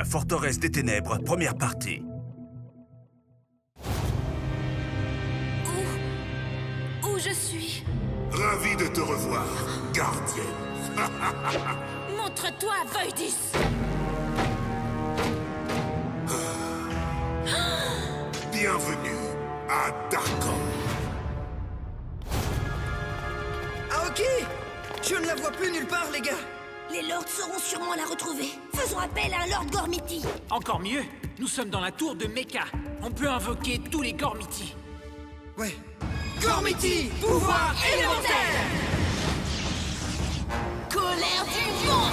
La forteresse des ténèbres, première partie. Où je suis? Ravi de te revoir, gardienne. Montre-toi, Voidus! Bienvenue à Darkon. Aoki! Je ne la vois plus nulle part, les gars! Les lords sauront sûrement la retrouver. Faisons appel à un Lord Gormiti. Encore mieux, nous sommes dans la tour de Mecha. On peut invoquer tous les Gormiti. Ouais. Gormiti! Pouvoir élémentaire! Colère du vent!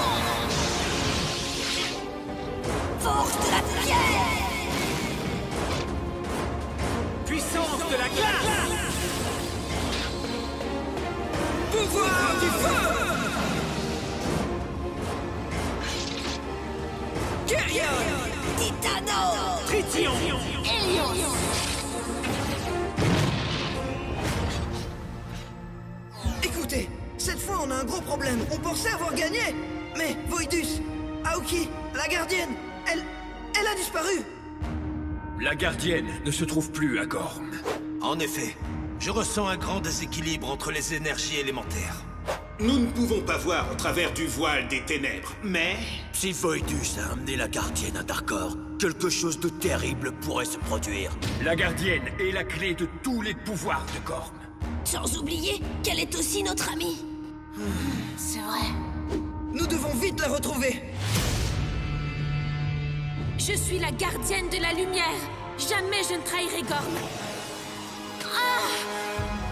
Force de la pierre! Puissance de la glace! Pouvoir du feu! Kyrian! Titano! Tritium! Helios! Écoutez, cette fois on a un gros problème. On pensait avoir gagné! Mais Voidus, Aoki, la gardienne, elle a disparu! La gardienne ne se trouve plus à Gorm. En effet, je ressens un grand déséquilibre entre les énergies élémentaires. Nous ne pouvons pas voir au travers du voile des ténèbres, mais... Si Voidus a amené la gardienne à Darkor, quelque chose de terrible pourrait se produire. La gardienne est la clé de tous les pouvoirs de Gorm. Sans oublier qu'elle est aussi notre amie. C'est vrai. Nous devons vite la retrouver! Je suis la gardienne de la lumière. Jamais je ne trahirai Gorm.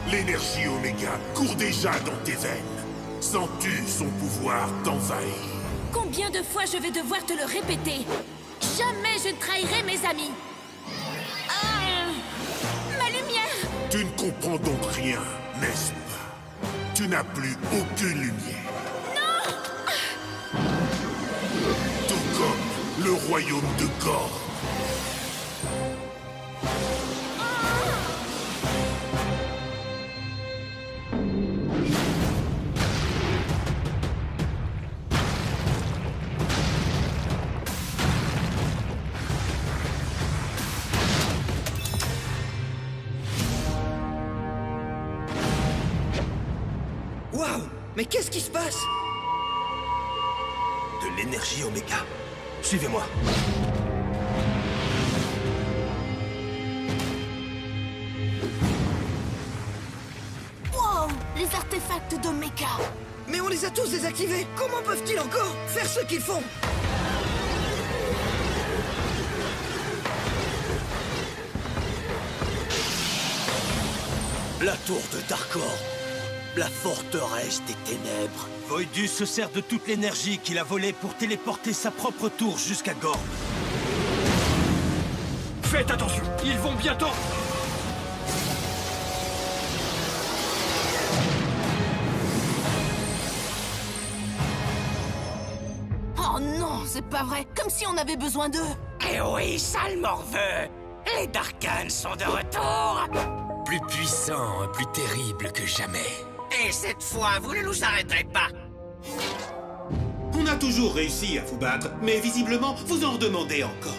L'énergie Oméga court déjà dans tes veines. Sens-tu son pouvoir t'envahir? Combien de fois je vais devoir te le répéter? Jamais je ne trahirai mes amis. Ma lumière! Tu ne comprends donc rien, n'est-ce pas? Tu n'as plus aucune lumière. Non! Tout comme le royaume de Gorm. Waouh! Mais qu'est-ce qui se passe? De l'énergie Oméga. Suivez-moi. Wow! Les artefacts de Mecha! Mais on les a tous désactivés! Comment peuvent-ils encore faire ce qu'ils font? La tour de Darkor. La forteresse des ténèbres. Voidus se sert de toute l'énergie qu'il a volée pour téléporter sa propre tour jusqu'à Gorm. Faites attention, ils vont bientôt... Oh non, c'est pas vrai! Comme si on avait besoin d'eux! Eh oui, sale morveux! Les Darkans sont de retour! Plus puissant, plus terrible que jamais. Et cette fois, vous ne nous arrêterez pas! On a toujours réussi à vous battre, mais visiblement, vous en redemandez encore.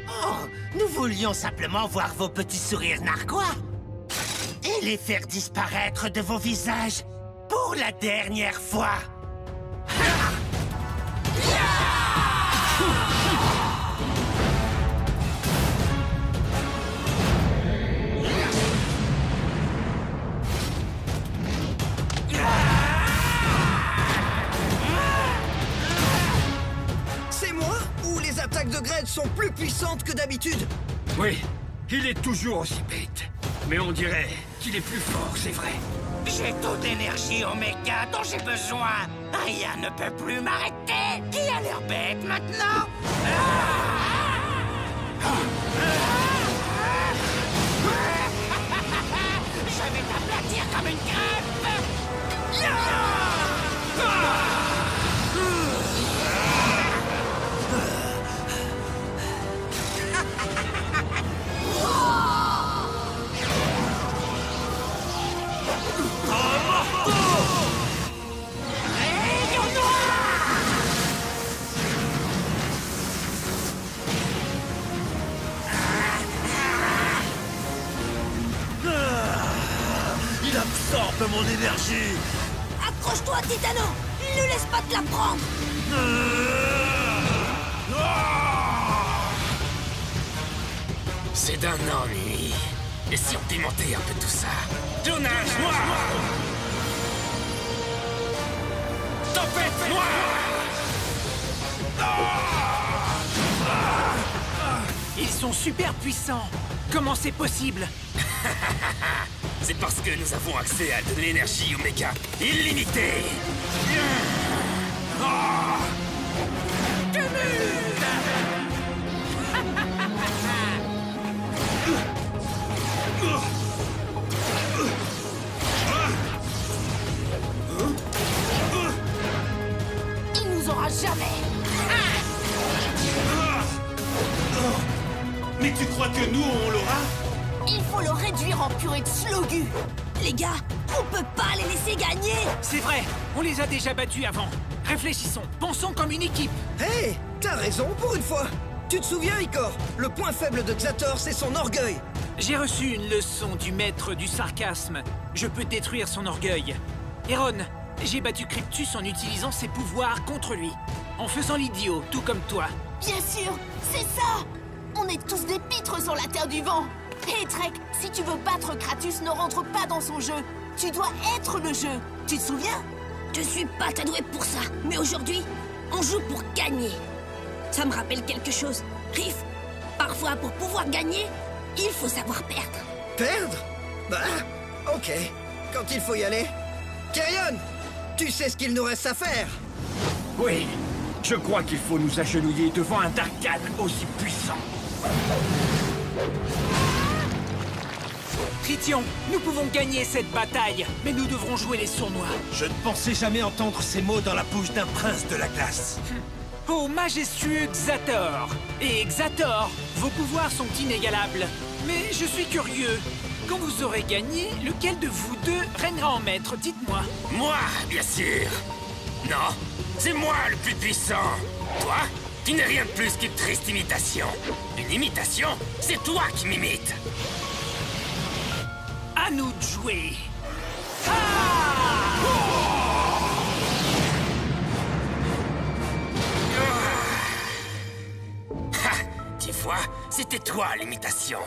Oh, nous voulions simplement voir vos petits sourires narquois et les faire disparaître de vos visages pour la dernière fois. C'est moi? Ou les attaques de Gred sont plus puissantes que d'habitude? Oui, il est toujours aussi bête. Mais on dirait qu'il est plus fort, c'est vrai. J'ai toute l'énergie Oméga dont j'ai besoin. Rien ne peut plus m'arrêter. Qui a l'air bête maintenant? Je vais t'aplatir comme une crêpe. de mon énergie! Accroche-toi, Titano! Ne laisse pas te la prendre! C'est d'un ennui. Et si on pimentait un peu tout ça? Jonas noir! Tempête noire! Ils sont super puissants! Comment c'est possible? C'est parce que nous avons accès à de l'énergie Oméga illimitée! Il nous aura jamais! Mais tu crois que nous, on l'aura? Il faut le réduire en purée de slogu! Les gars, on peut pas les laisser gagner! C'est vrai, on les a déjà battus avant. Réfléchissons, pensons comme une équipe. Hé, t'as raison pour une fois. Tu te souviens, Icor? Le point faible de Xator, c'est son orgueil. J'ai reçu une leçon du maître du sarcasme. Je peux détruire son orgueil. Héron, j'ai battu Cryptus en utilisant ses pouvoirs contre lui. En faisant l'idiot, tout comme toi. Bien sûr, c'est ça! On est tous des pitres sur la Terre du Vent! Hé, Trek, si tu veux battre Kratos, ne rentre pas dans son jeu. Tu dois être le jeu. Tu te souviens? Je suis pas doué pour ça. Mais aujourd'hui, on joue pour gagner. Ça me rappelle quelque chose. Riff, parfois pour pouvoir gagner, il faut savoir perdre. Perdre? Bah, ok. Quand il faut y aller. Kyrian, tu sais ce qu'il nous reste à faire? Oui, je crois qu'il faut nous agenouiller devant un Darkhan aussi puissant. Tritium, nous pouvons gagner cette bataille, mais nous devrons jouer les sournois. Je ne pensais jamais entendre ces mots dans la bouche d'un prince de la glace. Ô majestueux Xator! Et Xator, vos pouvoirs sont inégalables. Mais je suis curieux. Quand vous aurez gagné, lequel de vous deux régnera en maître? Dites-moi. Moi, bien sûr! Non, c'est moi le plus puissant! Toi, tu n'es rien de plus qu'une triste imitation. Une imitation, c'est toi qui m'imites! À nous de jouer. Ha! Tu vois, c'était toi l'imitation.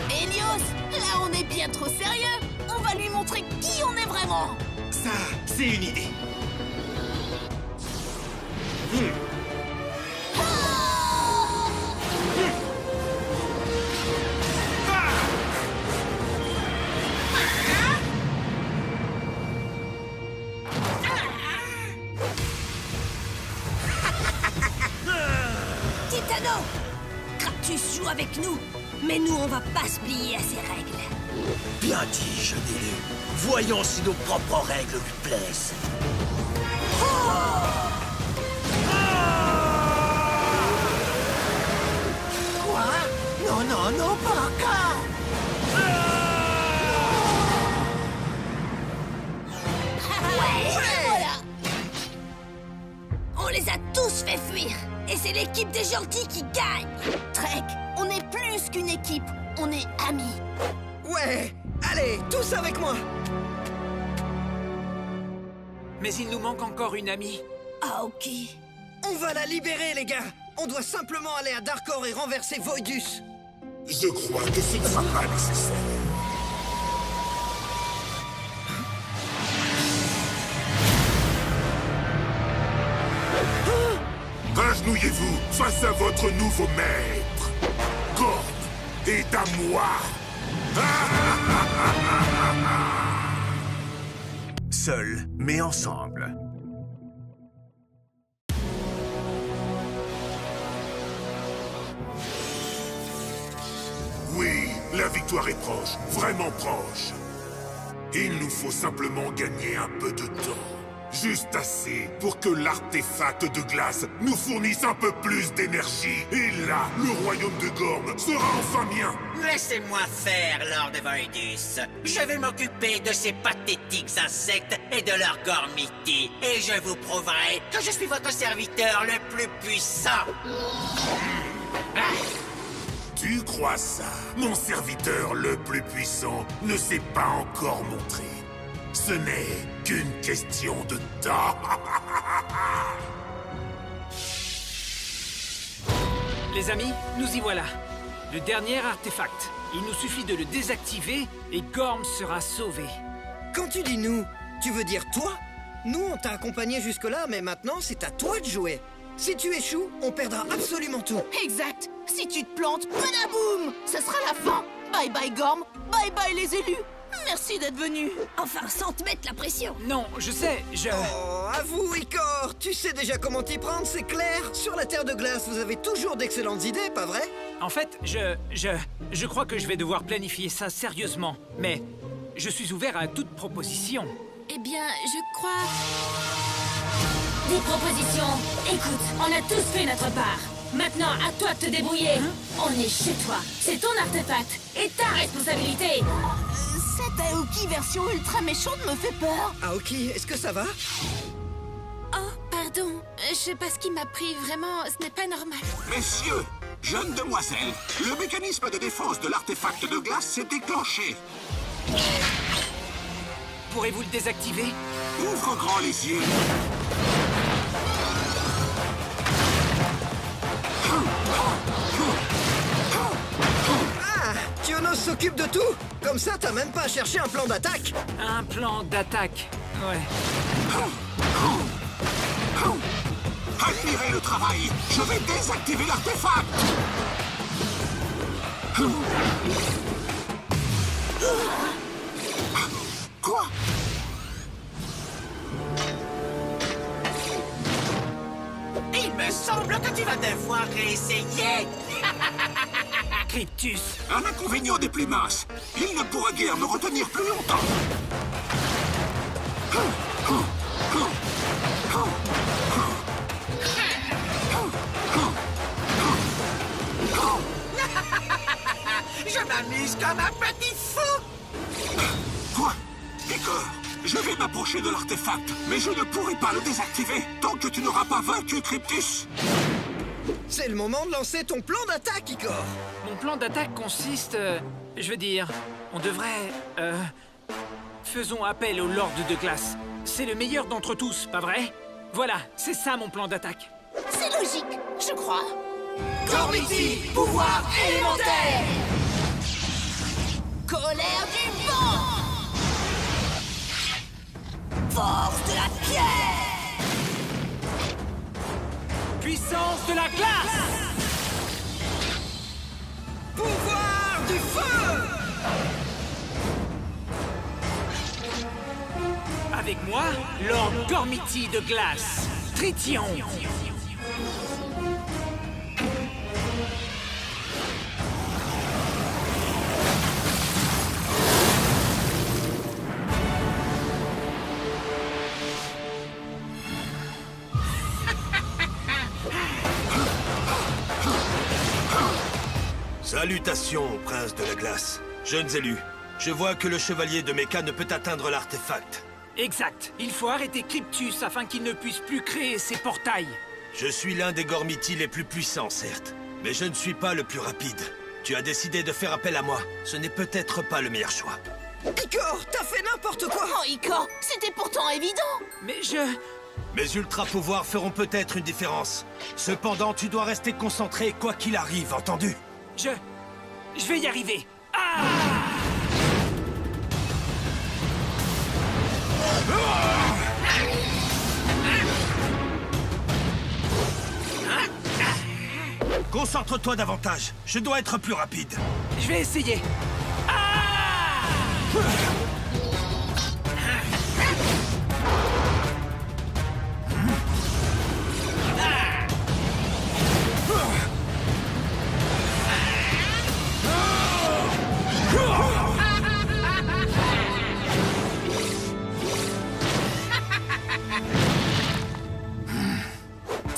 Helios, là on est bien trop sérieux. On va lui montrer qui on est vraiment. Ça, c'est une idée. Titano, Kratos joue avec nous, mais nous on va pas se plier à ses règles. Bien dit, jeune élu. Voyons si nos propres règles lui plaisent. Quoi? Non, non, non, pas encore! Voilà. On les a tous fait fuir. Et c'est l'équipe des gentils qui gagne. Trek, on est plus qu'une équipe. On est amis. Ouais, allez, tous avec moi. Mais il nous manque encore une amie. Aoki. On va la libérer, les gars. On doit simplement aller à Darkor et renverser Voidus. Je crois que ce ne sera pas nécessaire. Agenouillez-vous face à votre nouveau maître. Gorn est à moi. Seuls, mais ensemble. Oui, la victoire est proche, vraiment proche. Il nous faut simplement gagner un peu de temps. Juste assez pour que l'artefact de glace nous fournisse un peu plus d'énergie. Et là, le royaume de Gorn sera enfin mien. Laissez-moi faire, Lord Voidus. Je vais m'occuper de ces pathétiques insectes et de leur gormiti. Et je vous prouverai que je suis votre serviteur le plus puissant. Tu crois ça? Mon serviteur le plus puissant ne s'est pas encore montré. Ce n'est qu'une question de temps. Les amis, nous y voilà. Le dernier artefact. Il nous suffit de le désactiver et Gorm sera sauvé. Quand tu dis nous, tu veux dire toi? Nous, on t'a accompagné jusque-là, mais maintenant, c'est à toi de jouer. Si tu échoues, on perdra absolument tout. Exact. Si tu te plantes, badaboum! Ce sera la fin. Bye bye Gorm, bye bye les élus. Merci d'être venus. Enfin, sans te mettre la pression. Non, je sais, Oh, avoue, Icor, tu sais déjà comment t'y prendre, c'est clair. Sur la Terre de Glace, vous avez toujours d'excellentes idées, pas vrai? En fait, je crois que je vais devoir planifier ça sérieusement. Mais je suis ouvert à toute proposition. Eh bien, je crois... Des propositions. Écoute, on a tous fait notre part. Maintenant, à toi de te débrouiller. On est chez toi. C'est ton artefact et ta responsabilité. Cette Aoki version ultra méchante me fait peur. Aoki, est-ce que ça va? Oh, pardon. Je sais pas ce qui m'a pris. Vraiment, ce n'est pas normal. Messieurs, jeunes demoiselles, le mécanisme de défense de l'artefact de glace s'est déclenché. Pourrez-vous le désactiver? Ouvre grand les yeux. Ah, Tionos s'occupe de tout. Comme ça, t'as même pas à chercher un plan d'attaque. Un plan d'attaque, ouais. Admirez le travail. Je vais désactiver l'artefact. Quoi? Il me semble que tu vas devoir réessayer. Cryptus. Un inconvénient des plus minces. Il ne pourra guère me retenir plus longtemps. Je m'amuse comme un petit fou. Quoi? Icor, je vais m'approcher de l'artefact, mais je ne pourrai pas le désactiver tant que tu n'auras pas vaincu Cryptus. C'est le moment de lancer ton plan d'attaque, Icor. Mon plan d'attaque consiste... je veux dire, on devrait... faisons appel au Lord de Glace. C'est le meilleur d'entre tous, pas vrai? Voilà, c'est ça mon plan d'attaque. C'est logique, je crois. Gormiti, pouvoir élémentaire. Colère du vent. Force de la pierre. Puissance de la glace. Pouvoir du feu. Avec moi, Lord Gormiti de Glace. Tritium. Salutations, prince de la glace. Jeunes élus, je vois que le chevalier de Mecha ne peut atteindre l'artefact. Exact. Il faut arrêter Cryptus afin qu'il ne puisse plus créer ses portails. Je suis l'un des Gormiti les plus puissants, certes. Mais je ne suis pas le plus rapide. Tu as décidé de faire appel à moi. Ce n'est peut-être pas le meilleur choix. Icor, t'as fait n'importe quoi. Oh, Icor, c'était pourtant évident. Mais Mes ultra-pouvoirs feront peut-être une différence. Cependant, tu dois rester concentré quoi qu'il arrive, entendu? Je vais y arriver. Ah! Concentre-toi davantage. Je dois être plus rapide. Je vais essayer. Ah!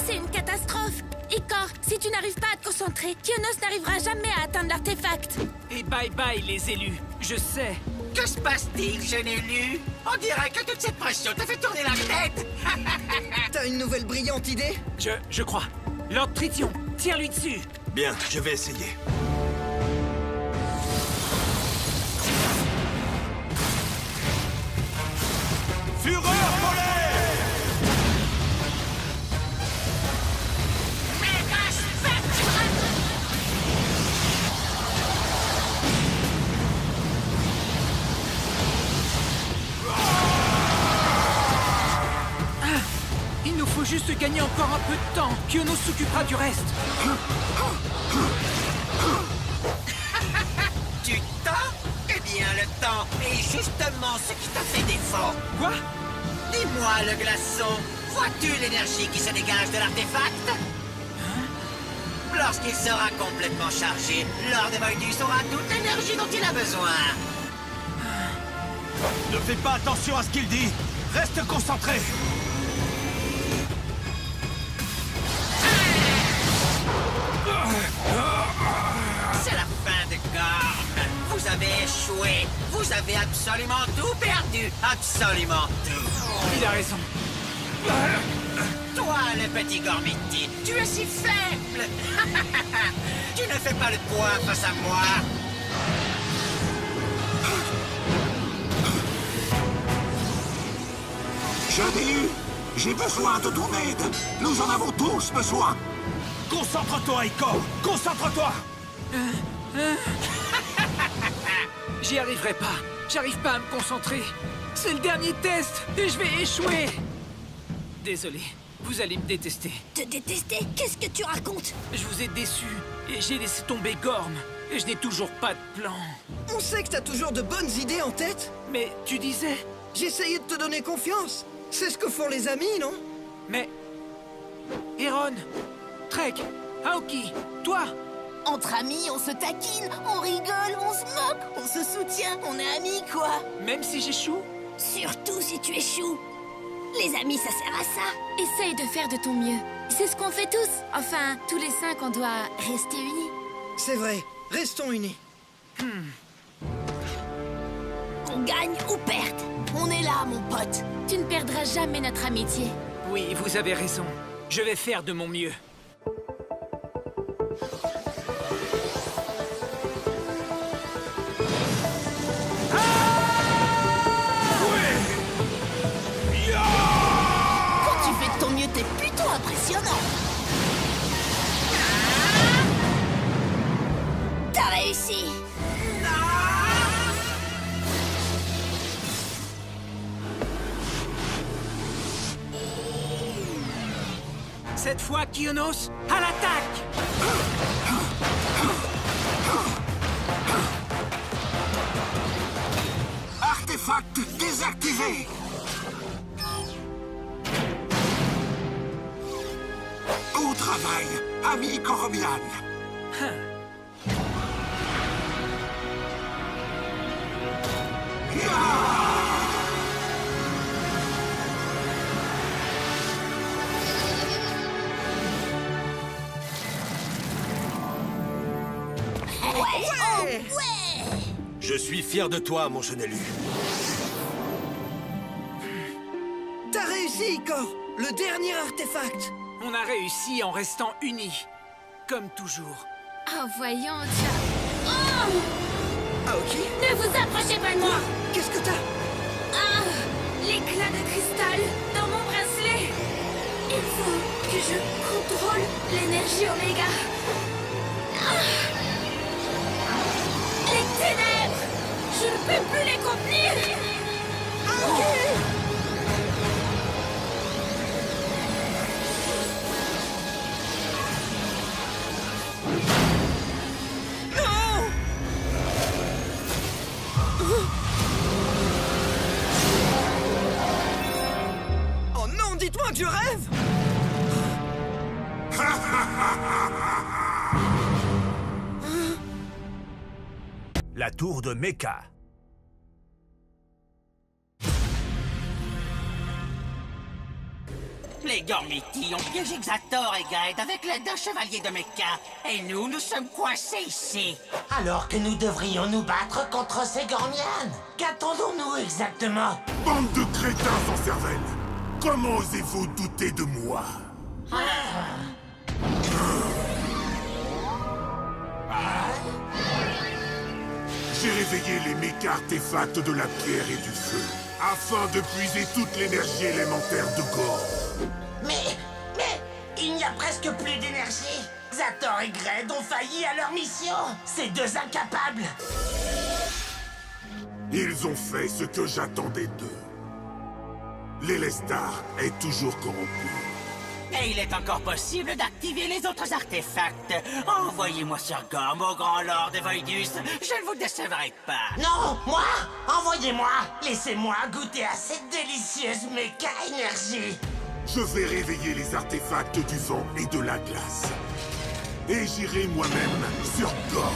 C'est une catastrophe. Icor, si tu n'arrives pas à te concentrer, Tionos n'arrivera jamais à atteindre l'artefact. Et bye bye les élus. Je sais. Que se passe-t-il, jeune élu? On dirait que toute cette pression te fait tourner la tête. T'as une nouvelle brillante idée? Je crois. Lord Tritium, tire-lui dessus. Bien, je vais essayer. Fureur polaire! Méga spectre! Il nous faut juste gagner encore un peu de temps. Kyono s'occupera du reste. Du temps? Eh bien, le temps est justement ce qui t'a fait défaut. Quoi? Dis-moi, le glaçon, vois-tu l'énergie qui se dégage de l'artefact? Lorsqu'il sera complètement chargé, Lord Voidus aura toute l'énergie dont il a besoin. Ne fais pas attention à ce qu'il dit. Reste concentré. C'est la fin de Gorm. Vous avez échoué. Vous avez absolument tout perdu. Absolument tout. Il a raison. Toi, le petit Gormiti, tu es si faible. Tu ne fais pas le poids face à moi. Jadéu, j'ai besoin de ton aide. Nous en avons tous besoin. Concentre-toi, Icor. Concentre-toi. J'y arriverai pas. J'arrive pas à me concentrer. C'est le dernier test et je vais échouer. Désolé, vous allez me détester. Te détester? Qu'est-ce que tu racontes? Je vous ai déçu et j'ai laissé tomber Gorm. Et je n'ai toujours pas de plan. On sait que t'as toujours de bonnes idées en tête. Mais tu disais... J'essayais de te donner confiance. C'est ce que font les amis, non? Mais... Erron, Trek, Aoki, toi... Entre amis, on se taquine, on rigole, on se moque, on se soutient, on est amis, quoi. Même si j'échoue? Surtout si tu échoues. Les amis, ça sert à ça. Essaye de faire de ton mieux. C'est ce qu'on fait tous. Enfin, tous les 5, on doit rester unis. C'est vrai. Restons unis. Qu'on gagne ou perde, on est là, mon pote. Tu ne perdras jamais notre amitié. Oui, vous avez raison. Je vais faire de mon mieux. Quand tu fais de ton mieux, t'es plutôt impressionnant. T'as réussi. Cette fois, Kyonos, à l'attaque! Artefact désactivé. Au travail, ami Coromyan. Je suis fier de toi, mon jeune élu. T'as réussi, Icor. Le dernier artefact. On a réussi en restant unis. Comme toujours. Oh, voyons, tiens. Oh! Aoki? Ne vous approchez pas de moi! Qu'est-ce que t'as? Ah! L'éclat de cristal dans mon bracelet! Il faut que je contrôle l'énergie Oméga. Ah! Les ténèbres! Je ne peux plus les contenir! Oh non, dites-moi que je rêve! La tour de Mecha. Les Gormiti ont piégé Xator et Gaëd avec l'aide d'un chevalier de Mecha. Et nous sommes coincés ici. Alors que nous devrions nous battre contre ces Gormianes. Qu'attendons-nous exactement? Bande de crétins sans cervelle! Comment osez-vous douter de moi? J'ai réveillé les méca artefacts de la pierre et du feu. afin de puiser toute l'énergie élémentaire de Gorm. Mais il n'y a presque plus d'énergie. Zator et Gred ont failli à leur mission. Ces deux incapables. Ils ont fait ce que j'attendais d'eux. L'Elestar est toujours corrompu. Et il est encore possible d'activer les autres artefacts. Envoyez-moi sur Gorm, au grand lord de Voidus. Je ne vous décevrai pas. Non, moi? Envoyez-moi. Laissez-moi goûter à cette délicieuse méca énergie. Je vais réveiller les artefacts du vent et de la glace. Et j'irai moi-même sur Gorm.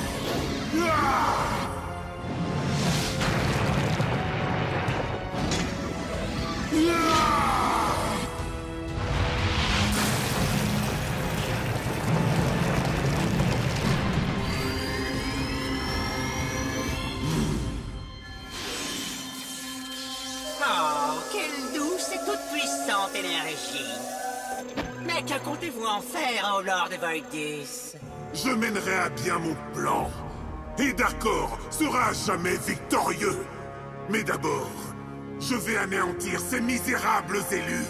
Oh, quelle douce et toute puissante énergie. Mais que comptez-vous en faire, au Lord de Voidus? Je mènerai à bien mon plan. Et Darkor sera à jamais victorieux. Mais d'abord, je vais anéantir ces misérables élus.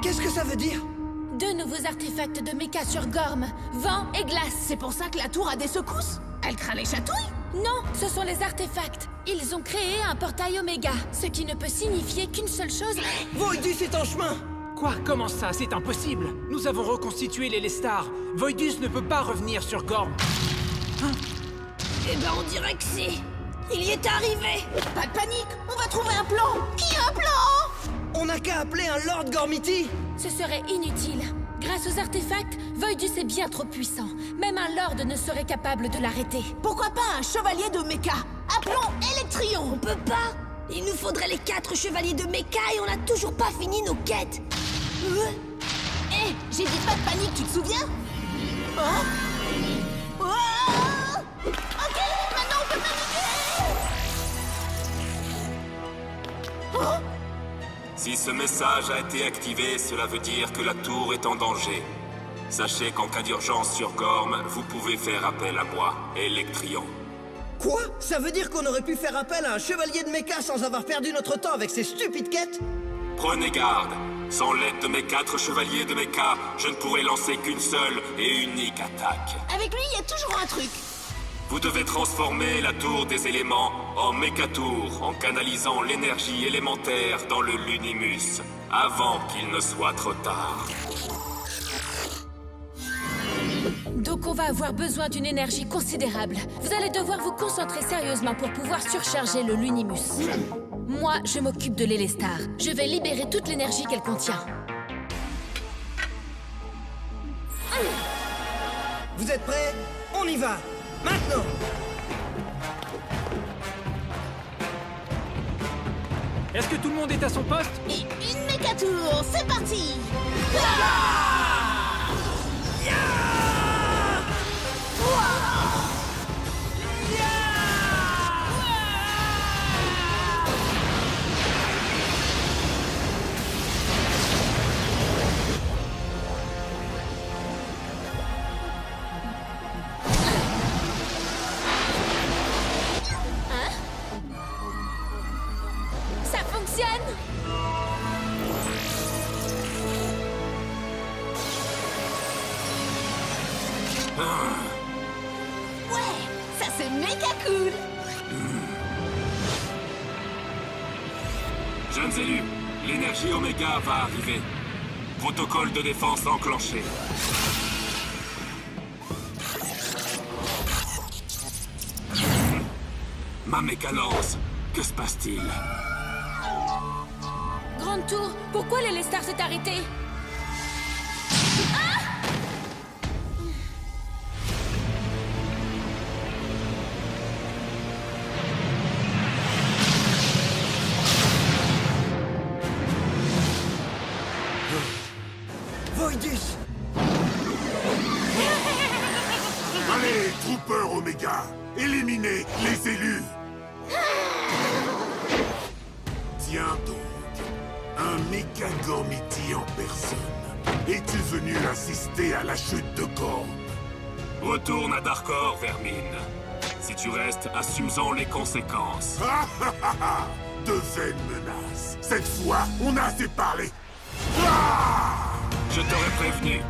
Qu'est-ce que ça veut dire? Deux nouveaux artefacts de méca sur Gorm, vent et glace. C'est pour ça que la tour a des secousses? Elle craint les chatouilles? Non, ce sont les artefacts. Ils ont créé un portail Oméga, ce qui ne peut signifier qu'une seule chose. Voidus est en chemin! Quoi? Comment ça? C'est impossible. Nous avons reconstitué les Lestar. Voidus ne peut pas revenir sur Gorm. Eh ben on dirait que si. Il y est arrivé. Pas de panique, on va trouver un plan. Qui a un plan? On n'a qu'à appeler un Lord Gormiti. Ce serait inutile. Grâce aux artefacts, Voidus est bien trop puissant. Même un Lord ne serait capable de l'arrêter. Pourquoi pas un chevalier de méca? Appelons Electrion. On peut pas. Il nous faudrait les 4 chevaliers de méca et on n'a toujours pas fini nos quêtes. Hé, j'ai dit pas de panique, tu te souviens? Oh, ok, maintenant on peut paniquer. Oh. Si ce message a été activé, cela veut dire que la tour est en danger. Sachez qu'en cas d'urgence sur Gorm, vous pouvez faire appel à moi, Electrion. Quoi? Ça veut dire qu'on aurait pu faire appel à un chevalier de méca sans avoir perdu notre temps avec ces stupides quêtes? Prenez garde. Sans l'aide de mes 4 chevaliers de méca, je ne pourrai lancer qu'une seule et unique attaque. Avec lui, il y a toujours un truc. Vous devez transformer la tour des éléments en méca-tour en canalisant l'énergie élémentaire dans le Lunimus, avant qu'il ne soit trop tard. Donc on va avoir besoin d'une énergie considérable. Vous allez devoir vous concentrer sérieusement pour pouvoir surcharger le Lunimus. Moi, je m'occupe de l'Elestar. Je vais libérer toute l'énergie qu'elle contient. Vous êtes prêts? On y va! Maintenant! Est-ce que tout le monde est à son poste? Et une méca tour, c'est parti! Ça fonctionne! Ouais, ça c'est méga cool! Jeunes élus, l'énergie Oméga va arriver. Protocole de défense enclenché. Ma méca-lance, que se passe-t-il? Grande Tour, pourquoi l'Elestar s'est arrêté? Voidus! Allez, Trooper Oméga, éliminez les élus! Tiens donc, un méca Gormiti en personne. Es-tu venu assister à la chute de Gorm? Retourne à Darkor, Vermine. Si tu restes, assume-en les conséquences. De vaines menaces. Cette fois, on a assez parlé. Je t'aurais prévenu.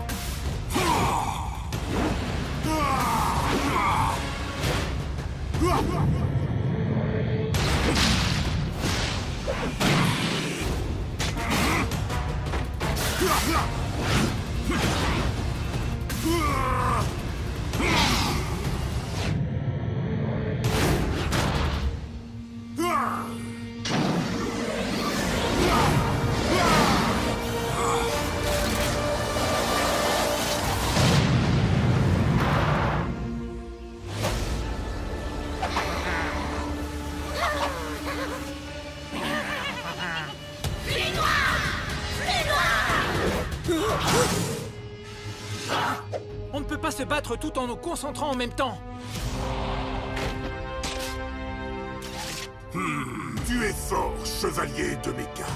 On ne peut pas se battre tout en nous concentrant en même temps. Tu es fort, chevalier de Mecha.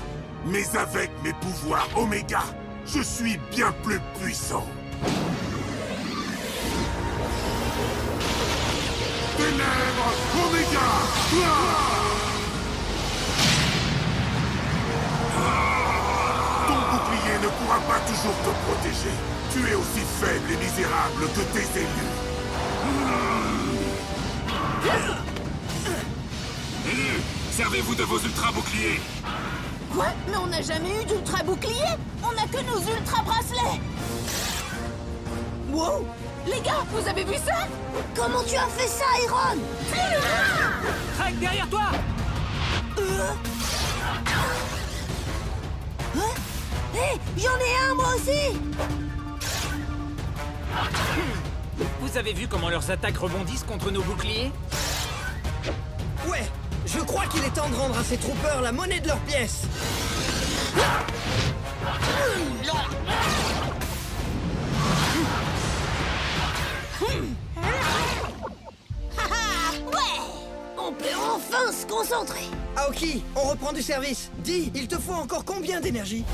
Mais avec mes pouvoirs Oméga, je suis bien plus puissant. Ténèbres Oméga! Ton bouclier ne pourra pas toujours te protéger. Tu es aussi faible et misérable que tes élus. Élus, servez-vous de vos ultra-boucliers. Quoi? Mais on n'a jamais eu d'ultra-bouclier. On n'a que nos ultra-bracelets. Wow! Les gars, vous avez vu ça? Comment tu as fait ça, Iron? Drake, derrière toi! Hé, j'en ai un, moi aussi! Vous avez vu comment leurs attaques rebondissent contre nos boucliers? Ouais, je crois qu'il est temps de rendre à ces troopers la monnaie de leurs pièces. Ouais! On peut enfin se concentrer. Aoki, on reprend du service. Dis, il te faut encore combien d'énergie?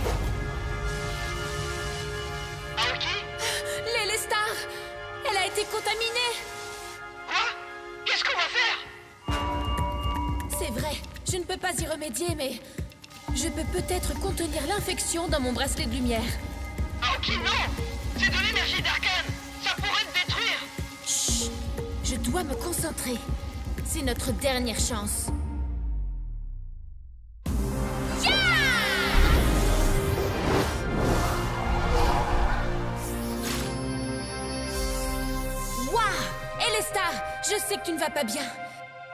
L'Elestar, elle a été contaminée. Quoi? Qu'est-ce qu'on va faire? C'est vrai, je ne peux pas y remédier, mais je peux peut-être contenir l'infection dans mon bracelet de lumière. Aoki, non! C'est de l'énergie d'Arcane! Ça pourrait te détruire! Chut! Je dois me concentrer. C'est notre dernière chance. Elestar, je sais que tu ne vas pas bien,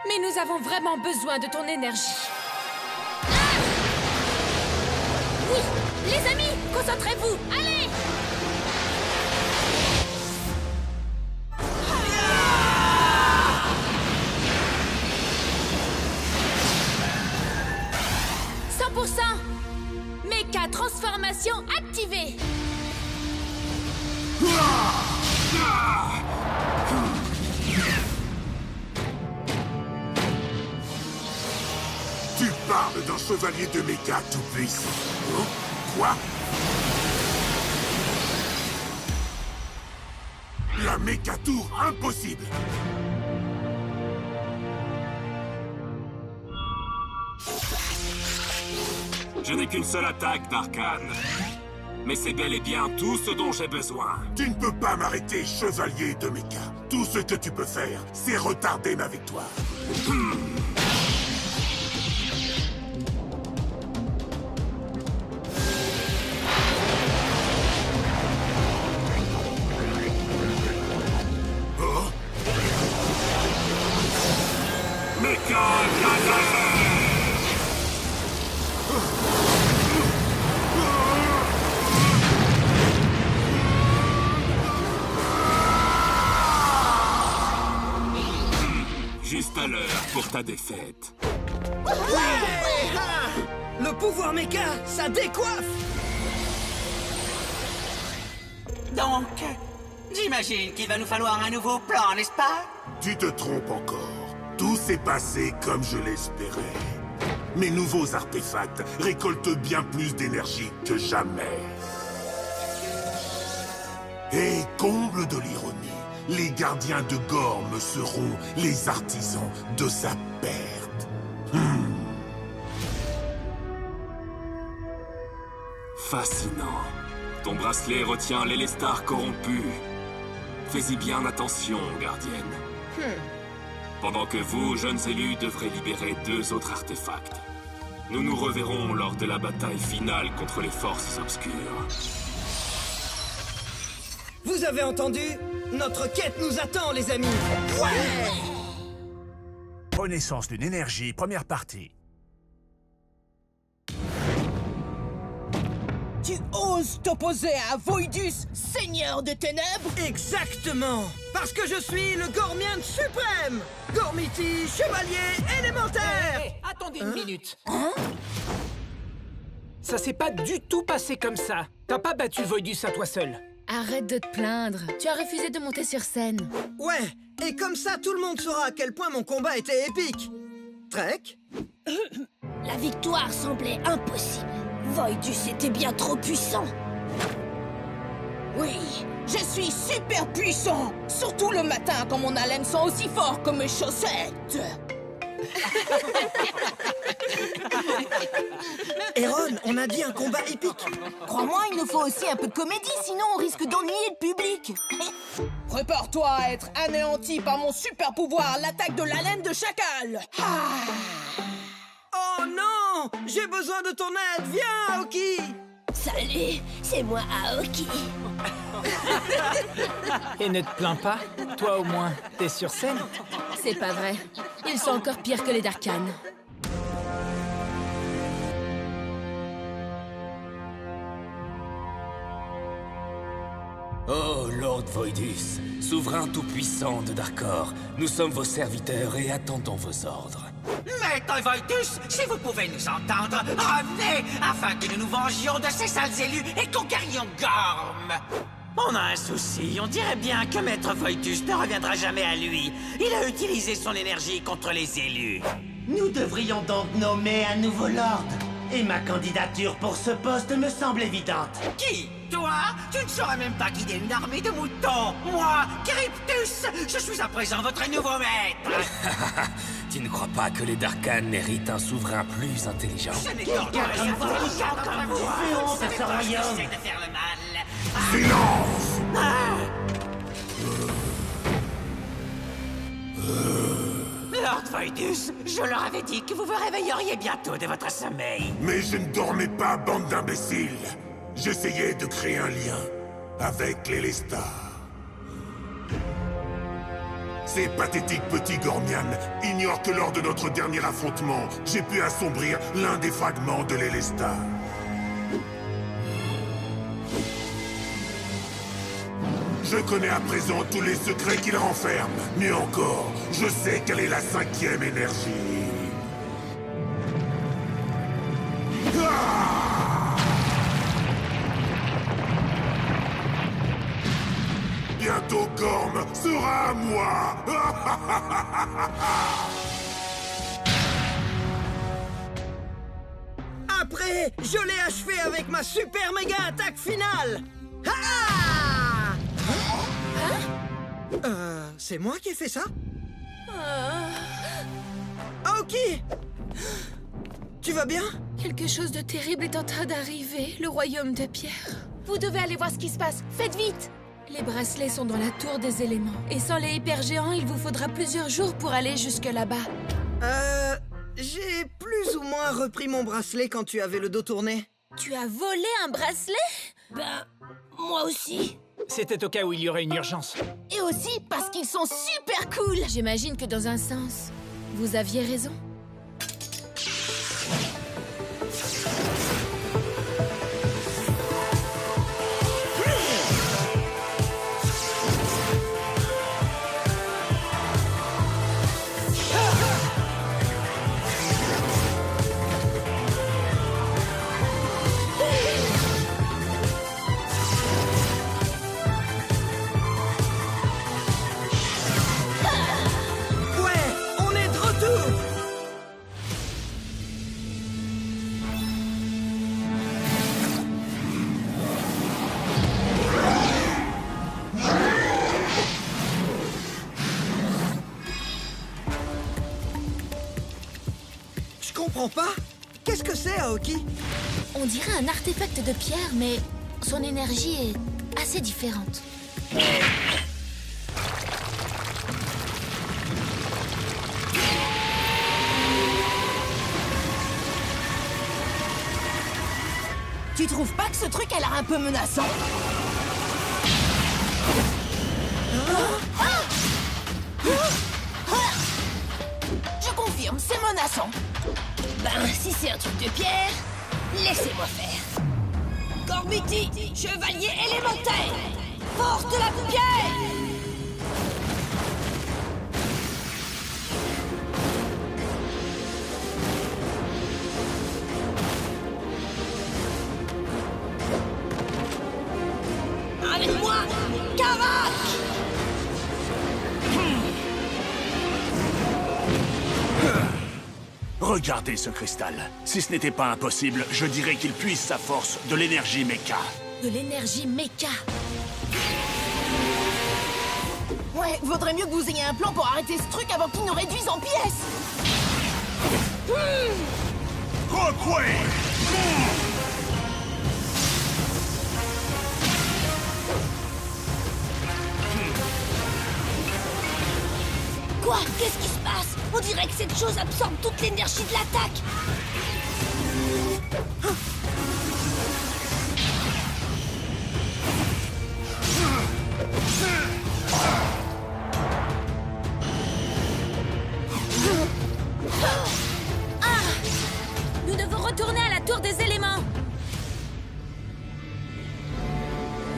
mais nous avons vraiment besoin de ton énergie. Oui, les amis, concentrez-vous, allez! Mecha transformation activée. Tu parles d'un chevalier de Mecha tout puissant. Hein? Quoi? La Mecha Tour, impossible! Je n'ai qu'une seule attaque d'Arcane. Mais c'est bel et bien tout ce dont j'ai besoin. Tu ne peux pas m'arrêter, chevalier de Mecha. Tout ce que tu peux faire, c'est retarder ma victoire. Oh. Mecha Laser! Juste à l'heure pour ta défaite. Ouais! Le pouvoir Mecha, ça décoiffe! Donc, j'imagine qu'il va nous falloir un nouveau plan, n'est-ce pas? Tu te trompes encore. Tout s'est passé comme je l'espérais. Mes nouveaux artefacts récoltent bien plus d'énergie que jamais. Et comble de l'ironie, les gardiens de Gorm seront les artisans de sa perte. Fascinant. Ton bracelet retient l'Élestar corrompu. Fais-y bien attention, gardienne. Pendant que vous, jeunes élus, devrez libérer 2 autres artefacts. Nous nous reverrons lors de la bataille finale contre les forces obscures. Vous avez entendu? Notre quête nous attend, les amis. Ouais! Renaissance d'une énergie, première partie. Tu oses t'opposer à Voidus, seigneur des ténèbres? Exactement! Parce que je suis le Gormien suprême! Gormiti, chevalier élémentaire! Hey, attendez une minute. Ça s'est pas du tout passé comme ça. T'as pas battu Voidus à toi seul. Arrête de te plaindre. Tu as refusé de monter sur scène. Ouais, et comme ça, tout le monde saura à quel point mon combat était épique. Trek? La victoire semblait impossible. Voidus était bien trop puissant. Oui, je suis super puissant. Surtout le matin quand mon haleine sent aussi fort que mes chaussettes. Héron, on a dit un combat épique. Crois-moi, il nous faut aussi un peu de comédie, sinon on risque d'ennuyer le public. Prépare-toi à être anéanti par mon super pouvoir, l'attaque de l'haleine de chacal. Oh non! J'ai besoin de ton aide! Viens, Aoki! Salut, c'est moi, Aoki. Et ne te plains pas, toi au moins, t'es sur scène. C'est pas vrai. Ils sont encore pires que les Darkhan. Oh, Lord Voidus, souverain tout-puissant de Darkor, nous sommes vos serviteurs et attendons vos ordres. Maître Voidus, si vous pouvez nous entendre, revenez afin que nous nous vengions de ces sales élus et conquérions Gorm. On a un souci, on dirait bien que Maître Voidus ne reviendra jamais à lui. Il a utilisé son énergie contre les élus. Nous devrions donc nommer un nouveau Lord. Et ma candidature pour ce poste me semble évidente. Qui? Toi? Tu ne saurais même pas guider une armée de moutons. Moi, Cryptus, je suis à présent votre nouveau maître. Tu ne crois pas que les Darkhan méritent un souverain plus intelligent? Ce n'est donc rien comme vous. Fais honte à ce royaume. J'essaie de faire le mal. Silence! Lord Voidus, je leur avais dit que vous vous réveilleriez bientôt de votre sommeil. Mais je ne dormais pas, bande d'imbéciles. J'essayais de créer un lien avec l'Élestar. Ces pathétiques petits Gormian ignorent que lors de notre dernier affrontement, j'ai pu assombrir l'un des fragments de l'Élestar. Je connais à présent tous les secrets qu'il renferme. Mieux encore, je sais quelle est la 5e énergie. Ah! Bientôt Gorm sera à moi. Après, je l'ai achevé avec ma super méga attaque finale. C'est moi qui ai fait ça? Aoki! Tu vas bien? Quelque chose de terrible est en train d'arriver, le royaume de pierre. Vous devez aller voir ce qui se passe, faites vite! Les bracelets sont dans la tour des éléments, et sans les hypergéants, il vous faudra plusieurs jours pour aller jusque là-bas. J'ai plus ou moins repris mon bracelet quand tu avais le dos tourné. Tu as volé un bracelet? Ben, moi aussi. C'était au cas où il y aurait une urgence. Et aussi parce qu'ils sont super cool. J'imagine que dans un sens, vous aviez raison. comprends pas. Qu'est-ce que c'est, Aoki? On dirait un artefact de pierre, mais son énergie est assez différente. Tu trouves pas que ce truc a l'air un peu menaçant? Je confirme, c'est menaçant. Ben, si c'est un truc de pierre, laissez-moi faire. Gormiti, chevalier élémentaire, force de la pierre! Avec moi, Karak! Regardez ce cristal. Si ce n'était pas impossible, je dirais qu'il puise sa force de l'énergie méca. De l'énergie méca. Ouais, vaudrait mieux que vous ayez un plan pour arrêter ce truc avant qu'il nous réduise en pièces. Quoi? Qu'est-ce qui se passe? On dirait que cette chose absorbe toute l'énergie de l'attaque. Nous devons retourner à la tour des éléments.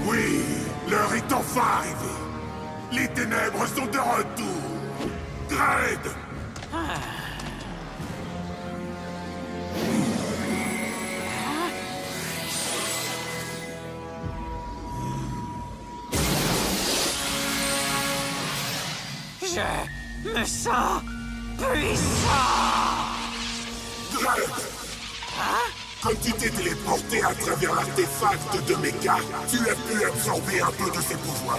Oui, l'heure est enfin arrivée. Les ténèbres sont de retour. Dread! Je me sens puissant. Dread! Quand tu t'es téléporté à travers l'artefact de Mecha, tu as pu absorber un peu de ses pouvoirs.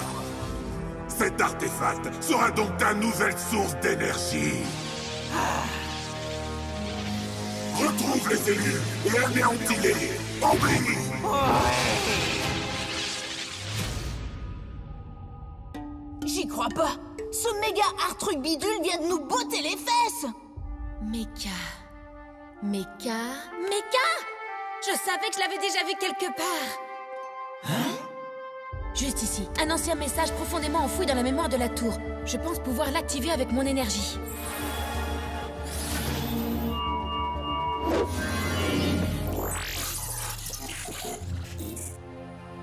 Cet artefact sera donc ta nouvelle source d'énergie. Retrouve les cellules et anéantis-les. Oublie! J'y crois pas. Ce méga art truc bidule vient de nous botter les fesses. Méca. Je savais que je l'avais déjà vu quelque part. Juste ici, un ancien message profondément enfoui dans la mémoire de la tour. Je pense pouvoir l'activer avec mon énergie.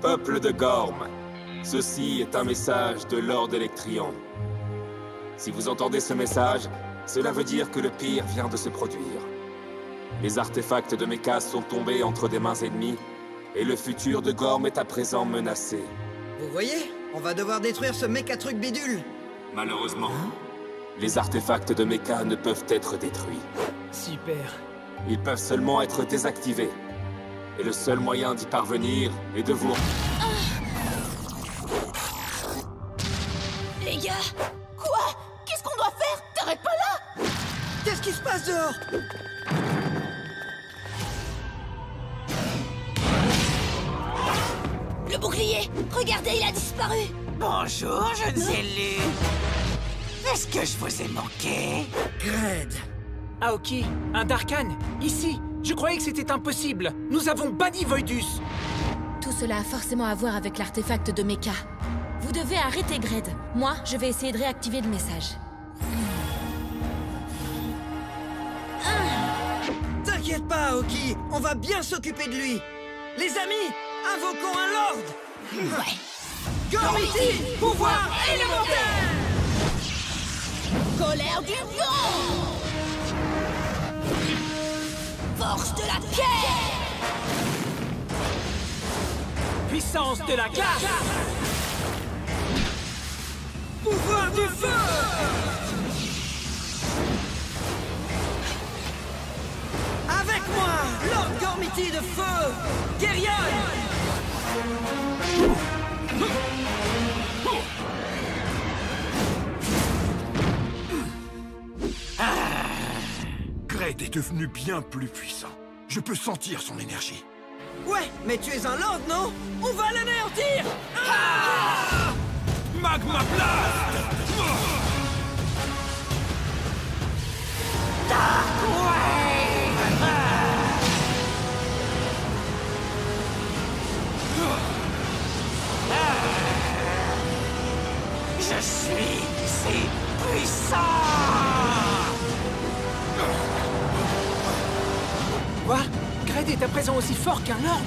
Peuple de Gorm, ceci est un message de Lord Electrion. Si vous entendez ce message, cela veut dire que le pire vient de se produire. Les artefacts de Mecha sont tombés entre des mains ennemies, et le futur de Gorm est à présent menacé. Vous voyez? On va devoir détruire ce méca truc bidule. Malheureusement, les artefacts de Mecha ne peuvent être détruits. Super. Ils peuvent seulement être désactivés. Et le seul moyen d'y parvenir est de vous... Les gars! Quoi? Qu'est-ce qu'on doit faire? T'arrêtes pas là? Qu'est-ce qui se passe dehors? Le bouclier! Regardez, il a disparu! Bonjour, jeunes élus! Est-ce que je vous ai manqué? Dread! Aoki, un Darkan, ici. Je croyais que c'était impossible. Nous avons banni Voidus. Tout cela a forcément à voir avec l'artefact de Mecha. Vous devez arrêter Gred. Moi, je vais essayer de réactiver le message. T'inquiète pas, Aoki, on va bien s'occuper de lui. Les amis, invoquons un lord. Ouais. Gormiti, pouvoir élémentaire. Colère du vent! Force de la pierre! Puissance de la glace! Pouvoir du feu! Avec moi, Lord Gormiti de feu! Guerrier! Gred est devenu bien plus puissant. Je peux sentir son énergie. Ouais, mais tu es un lord, non? On va l'anéantir! Ah! Magma Blast! Dark Wave! Je suis si puissant! Quoi? Gred est à présent aussi fort qu'un lord?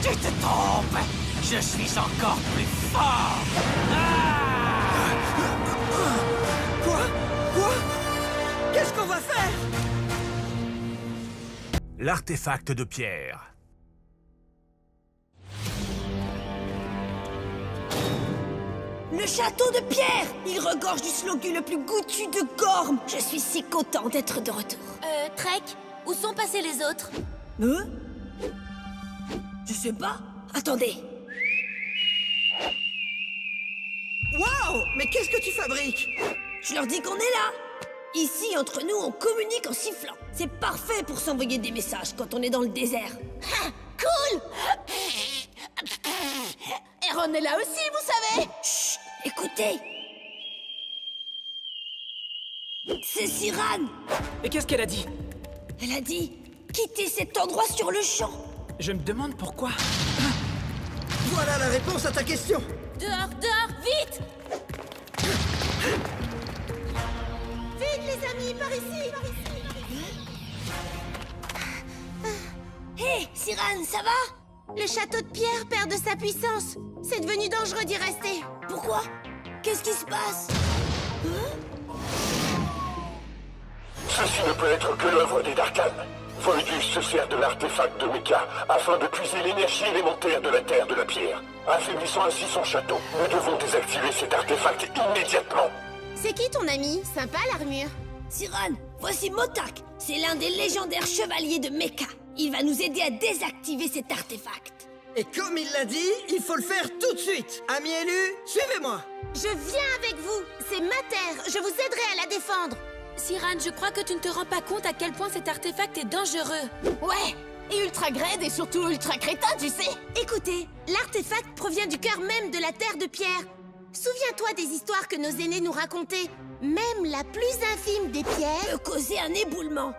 Tu te trompes! Je suis encore plus fort! Quoi? Qu'est-ce qu'on va faire? L'artefact de pierre. Le château de pierre! Il regorge du slogu le plus goûtu de Gorm! Je suis si content d'être de retour. Trek, où sont passés les autres? Je sais pas. Attendez. Waouh! Mais qu'est-ce que tu fabriques? Je leur dis qu'on est là. Ici, entre nous, on communique en sifflant. C'est parfait pour s'envoyer des messages quand on est dans le désert. Ah, cool! Aaron est là aussi, vous savez! Chut! Écoutez! C'est Siran! Et qu'est-ce qu'elle a dit? Elle a dit quitter cet endroit sur le champ. Je me demande pourquoi. Voilà la réponse à ta question. Dehors, vite! Vite, les amis, par ici! Hé, Siran, ça va? Le château de pierre perd de sa puissance. C'est devenu dangereux d'y rester. Pourquoi? Qu'est-ce qui se passe? Ceci ne peut être que l'œuvre des Darkhan. Voidus se sert de l'artefact de Mecha afin de puiser l'énergie élémentaire de la Terre de la Pierre. Affaiblissant ainsi son château, nous devons désactiver cet artefact immédiatement. C'est qui ton ami? Sympa l'armure. Siran, voici Motak. C'est l'un des légendaires chevaliers de Mecha. Il va nous aider à désactiver cet artefact. Et comme il l'a dit, il faut le faire tout de suite. Amis élus, suivez-moi. Je viens avec vous. C'est ma terre. Je vous aiderai à la défendre. Siran, je crois que tu ne te rends pas compte à quel point cet artefact est dangereux. Ouais, et ultra grade et surtout ultra crétin, tu sais. Écoutez, l'artefact provient du cœur même de la terre de pierre. Souviens-toi des histoires que nos aînés nous racontaient. Même la plus infime des pierres peut causer un éboulement.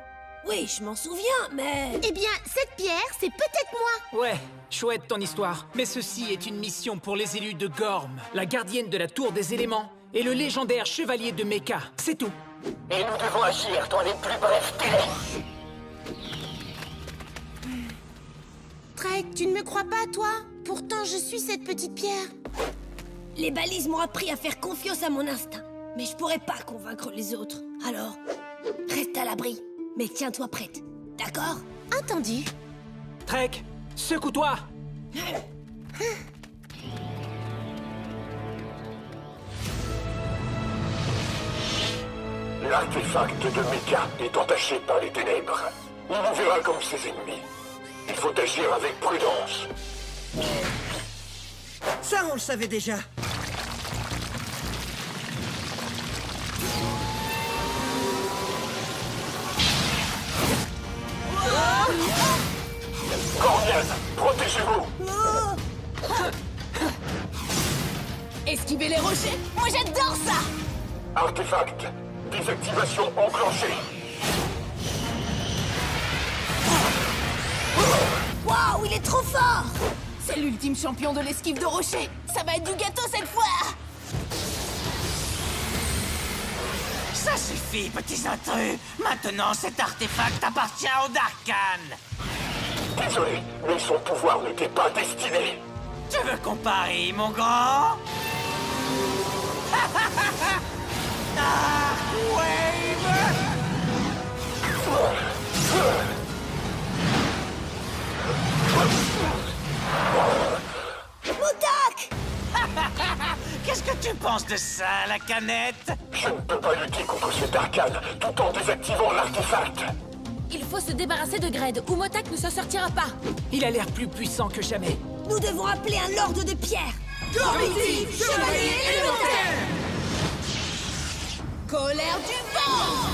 Oui, je m'en souviens, mais... Eh bien, cette pierre, c'est peut-être moi. Ouais, chouette ton histoire. Mais ceci est une mission pour les élus de Gorm, la gardienne de la tour des éléments, et le légendaire chevalier de Mecha. C'est tout. Et nous devons agir dans les plus brefs délais. Trek, tu ne me crois pas, toi? Pourtant, je suis cette petite pierre. Les balises m'ont appris à faire confiance à mon instinct. Mais je pourrais pas convaincre les autres. Alors, reste à l'abri. Mais tiens-toi prête. D'accord? Entendu. Trek, secoue-toi. L'artefact de Mecha est entaché par les ténèbres. Il nous verra comme ses ennemis. Il faut agir avec prudence. Ça, on le savait déjà. Gordian, protégez-vous! Esquiver les rochers? Moi, j'adore ça! Artefact, désactivation enclenchée. Waouh, il est trop fort! C'est l'ultime champion de l'esquive de rocher. Ça va être du gâteau cette fois! Ça suffit, petits intrus. Maintenant, cet artefact appartient aux Darkhan. Désolé, mais son pouvoir ne t'est pas destiné. Tu veux qu'on parie, mon grand? Dark Wave! Motak! Qu'est-ce que tu penses de ça, la canette? Je ne peux pas lutter contre cet Darkhan tout en désactivant l'artefact. Il faut se débarrasser de Gred, ou Motak ne s'en sortira pas. Il a l'air plus puissant que jamais. Nous devons appeler un lord de pierre. Gormiti, chevalier élémentaire! Colère du vent!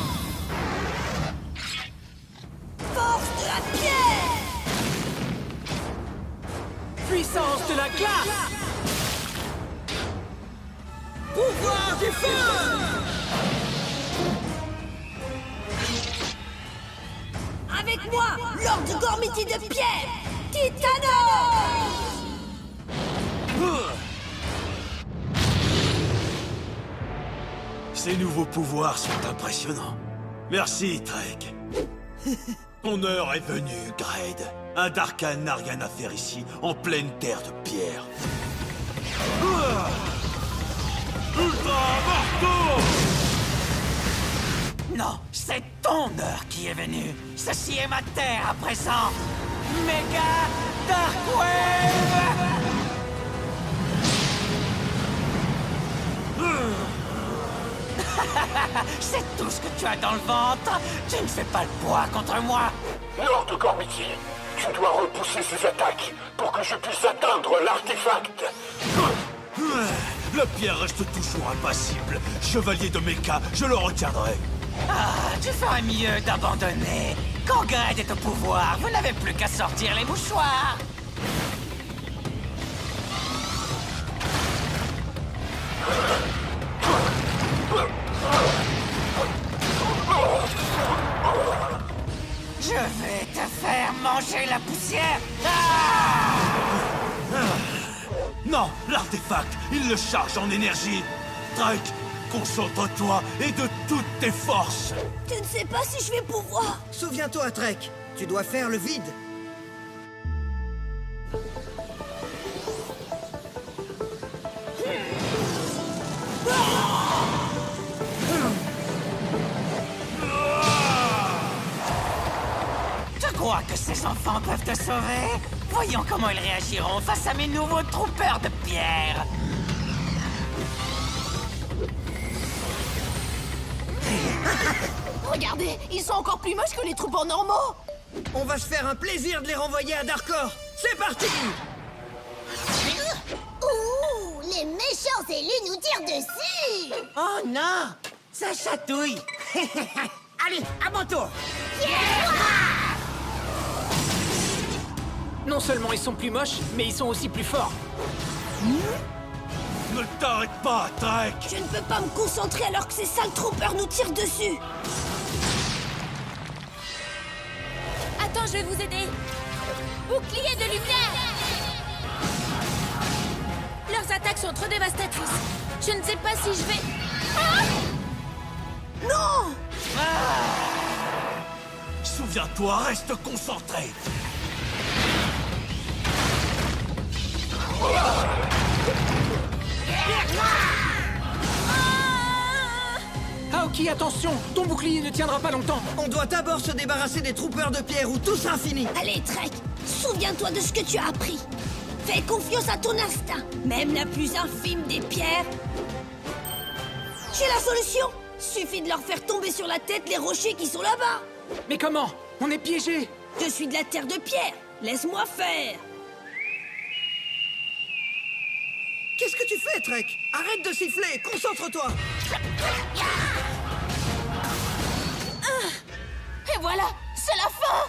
éclat! Pouvoir du feu! Avec moi, Lord Gormiti de pierre, Titanos! Ces nouveaux pouvoirs sont impressionnants. Merci, Trek. Ton heure est venue, Graid. Un Darkan n'a rien à faire ici, en pleine terre de pierre. Ultra Marteau! Non, c'est ton heure qui est venue. Ceci est ma terre à présent. Méga Darkwave! C'est tout ce que tu as dans le ventre. Tu ne fais pas le poids contre moi. Lord Gormiti, tu dois repousser ces attaques pour que je puisse atteindre l'artefact. La pierre reste toujours impassible. Chevalier de Mecha, je le retiendrai. Ah, tu ferais mieux d'abandonner. Quand Graid est au pouvoir, vous n'avez plus qu'à sortir les mouchoirs. Je vais te faire manger la poussière. Non, l'artefact, il le charge en énergie. Trek, concentre-toi et de toutes tes forces. Je ne sais pas si je vais pouvoir. Souviens-toi, Trek, tu dois faire le vide. Tu crois que ces enfants peuvent te sauver? Voyons comment ils réagiront face à mes nouveaux troopers de pierre. Regardez, ils sont encore plus moches que les troupes normaux. On va se faire un plaisir de les renvoyer à Darkor. C'est parti! Ouh, les méchants élus nous tirent dessus! Oh non! Ça chatouille! Allez, à mon tour! Non seulement ils sont plus moches, mais ils sont aussi plus forts. Ne t'arrête pas, Trek! Je ne peux pas me concentrer alors que ces sales troopers nous tirent dessus! Attends, je vais vous aider. Bouclier de lumière! Leurs attaques sont trop dévastatrices. Je ne sais pas si je vais... Ah! Non! Souviens-toi, reste concentré. Aoki, attention! Ton bouclier ne tiendra pas longtemps. On doit d'abord se débarrasser des troopers de pierre ou tous infinis. Allez, Trek, souviens-toi de ce que tu as appris. Fais confiance à ton instinct, même la plus infime des pierres. J'ai la solution. Suffit de leur faire tomber sur la tête les rochers qui sont là-bas. Mais comment? On est piégés. Je suis de la terre de pierre. Laisse-moi faire. Qu'est-ce que tu fais, Trek? Arrête de siffler, concentre-toi. Et voilà, c'est la fin.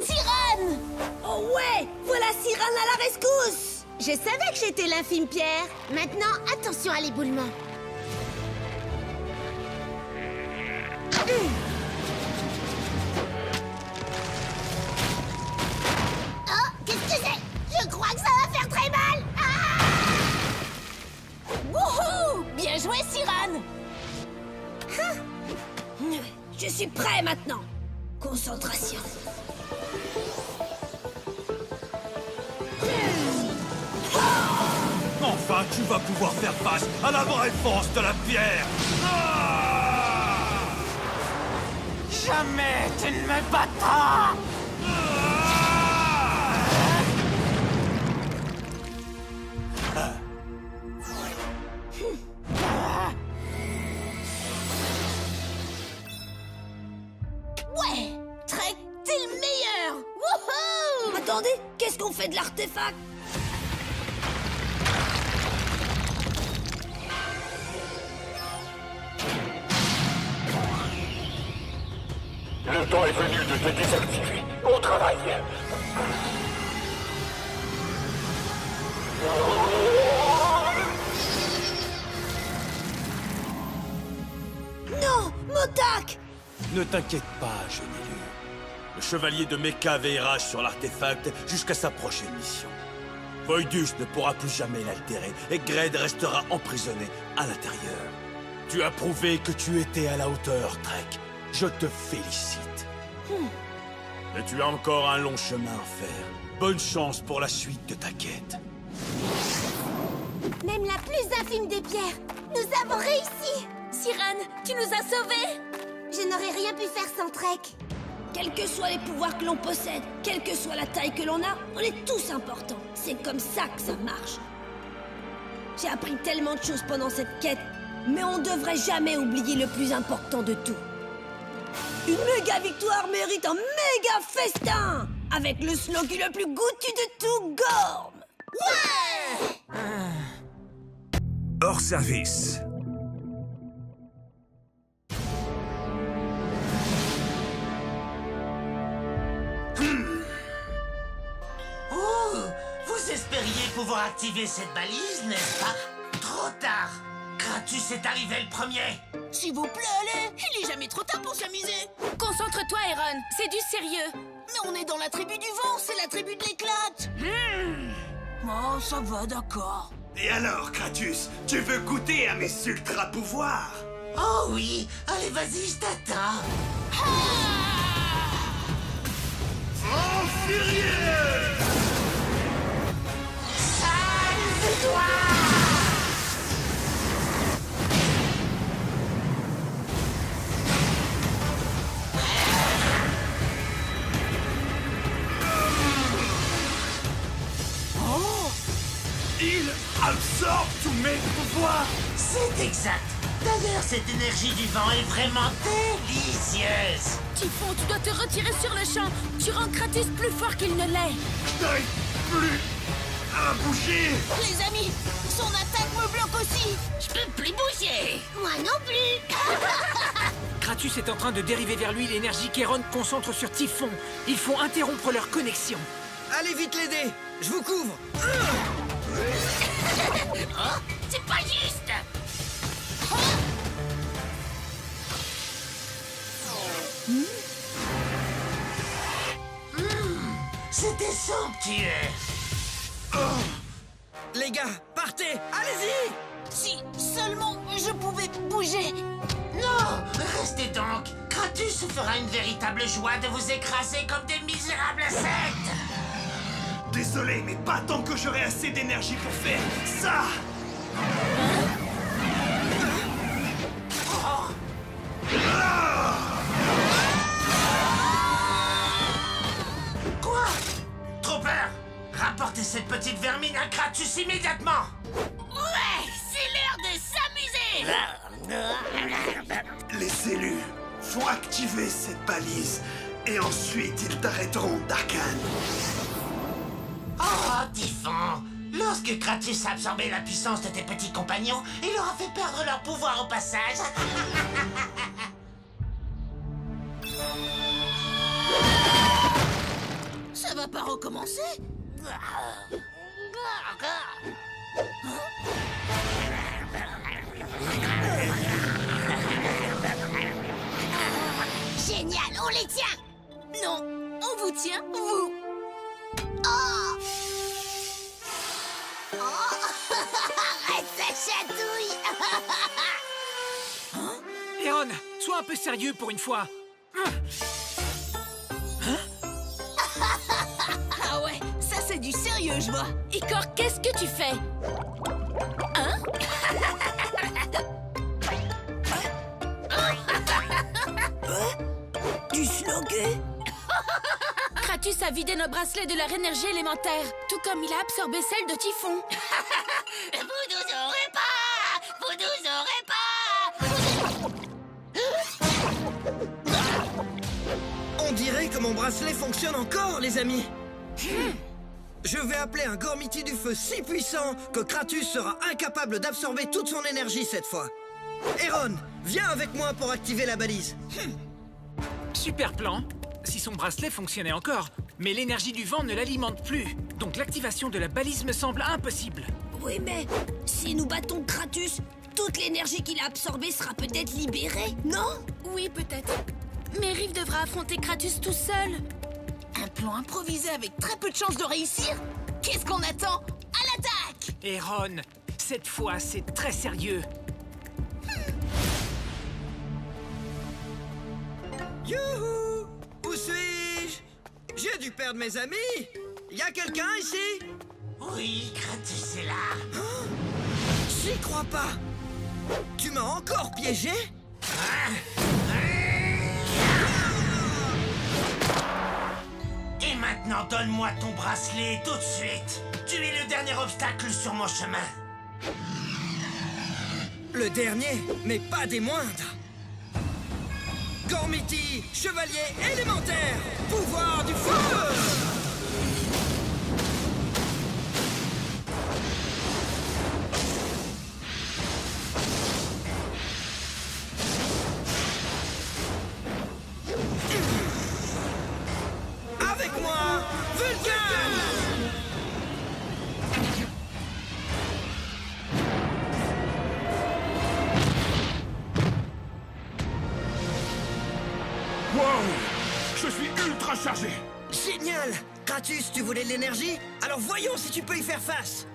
Cyrane! Oh ouais, voilà Cyrane à la rescousse. Je savais que j'étais l'infime pierre. Maintenant, attention à l'éboulement. Oh, qu'est-ce que c'est? Je crois que ça va faire très mal. Wouhou! Bien joué, Cyrane! Je suis prêt maintenant. Concentration. Enfin, tu vas pouvoir faire face à la vraie force de la pierre. Jamais tu ne me battras! Ouais! Trek, t'es le meilleur! Wouhou! Attendez, qu'est-ce qu'on fait de l'artefact? Le temps est venu de de désactiver. Au travail. Non, Motak! Ne t'inquiète pas, jeune élu. Le chevalier de Mecha veillera sur l'artefact jusqu'à sa prochaine mission. Voidus ne pourra plus jamais l'altérer et Gred restera emprisonné à l'intérieur. Tu as prouvé que tu étais à la hauteur, Trek. Je te félicite. Mais tu as encore un long chemin à faire. Bonne chance pour la suite de ta quête. Même la plus infime des pierres, nous avons réussi! Sirène, tu nous as sauvés! Je n'aurais rien pu faire sans Trek. Quels que soient les pouvoirs que l'on possède, quelle que soit la taille que l'on a, on est tous importants. C'est comme ça que ça marche. J'ai appris tellement de choses pendant cette quête, mais on devrait jamais oublier le plus important de tout. Une méga victoire mérite un méga festin! Avec le Sloggy le plus goûtu de tout Gorm! Ouais! Hors service. Oh, vous espériez pouvoir activer cette balise, n'est-ce pas? Trop tard! Kratus est arrivé le premier! S'il vous plaît, allez! Il est jamais trop tard pour s'amuser! Concentre-toi, Aaron, c'est du sérieux! Mais on est dans la tribu du vent, c'est la tribu de l'éclate! Oh, ça va, d'accord. Et alors, Kratus, tu veux goûter à mes ultra-pouvoirs? Oh oui! Allez, vas-y, je t'attends! Oh, furieux! Salve-toi! Il absorbe tous mes pouvoirs! C'est exact! D'ailleurs, cette énergie du vent est vraiment délicieuse! Typhon, tu dois te retirer sur le champ! Tu rends Kratus plus fort qu'il ne l'est! Je n'arrive plus à bouger! Les amis, son attaque me bloque aussi! Je peux plus bouger! Moi non plus! Kratus est en train de dériver vers lui l'énergie qu'Aaron concentre sur Typhon. Il faut interrompre leur connexion. Allez vite l'aider! Je vous couvre! Oh, c'est pas juste! C'était somptueux! Les gars, partez! Allez-y! Si seulement je pouvais bouger! Non! Restez donc! Kratus se fera une véritable joie de vous écraser comme des misérables insectes! Désolé, mais pas tant que j'aurai assez d'énergie pour faire ça! Quoi? Trop peur! Rapportez cette petite vermine à Kratus immédiatement! Ouais! C'est l'heure de s'amuser! Les élus vont activer cette balise et ensuite ils t'arrêteront, Darkhan. Oh, Typhon! Lorsque Kratus a absorbé la puissance de tes petits compagnons, il leur a fait perdre leur pouvoir au passage. Ça va pas recommencer? Génial, on les tient! Non, on vous tient, vous! Oh! Oh! Arrête, ça chatouille! Aaron, sois un peu sérieux pour une fois. Ah ouais, ça c'est du sérieux, je vois. Icor, qu'est-ce que tu fais? Hein? Du Sloggy? Kratus a vidé nos bracelets de leur énergie élémentaire, tout comme il a absorbé celle de Typhon. Vous nous aurez pas! Vous nous aurez pas! On dirait que mon bracelet fonctionne encore, les amis! Je vais appeler un Gormiti du feu si puissant que Kratus sera incapable d'absorber toute son énergie cette fois. Aaron, viens avec moi pour activer la balise. Super plan. si son bracelet fonctionnait encore. Mais l'énergie du vent ne l'alimente plus. Donc l'activation de la balise me semble impossible. Oui, mais si nous battons Kratus, toute l'énergie qu'il a absorbée sera peut-être libérée, non? Oui, peut-être. Mais Rive devra affronter Kratus tout seul. Un plan improvisé avec très peu de chances de réussir? Qu'est-ce qu'on attend? À l'attaque! Et Ron, cette fois, c'est très sérieux. Youhou! Où suis-je? J'ai dû perdre mes amis. Y a quelqu'un ici? Oui, Kratus est là. Oh, j'y crois pas. Tu m'as encore piégé? Et maintenant, donne-moi ton bracelet tout de suite. Tu es le dernier obstacle sur mon chemin. Le dernier, mais pas des moindres. Gormiti, chevalier élémentaire, pouvoir du feu! Avec moi, Vulcain! Wow! Je suis ultra chargé! Génial! Kratus, tu voulais de l'énergie? Alors voyons si tu peux y faire face!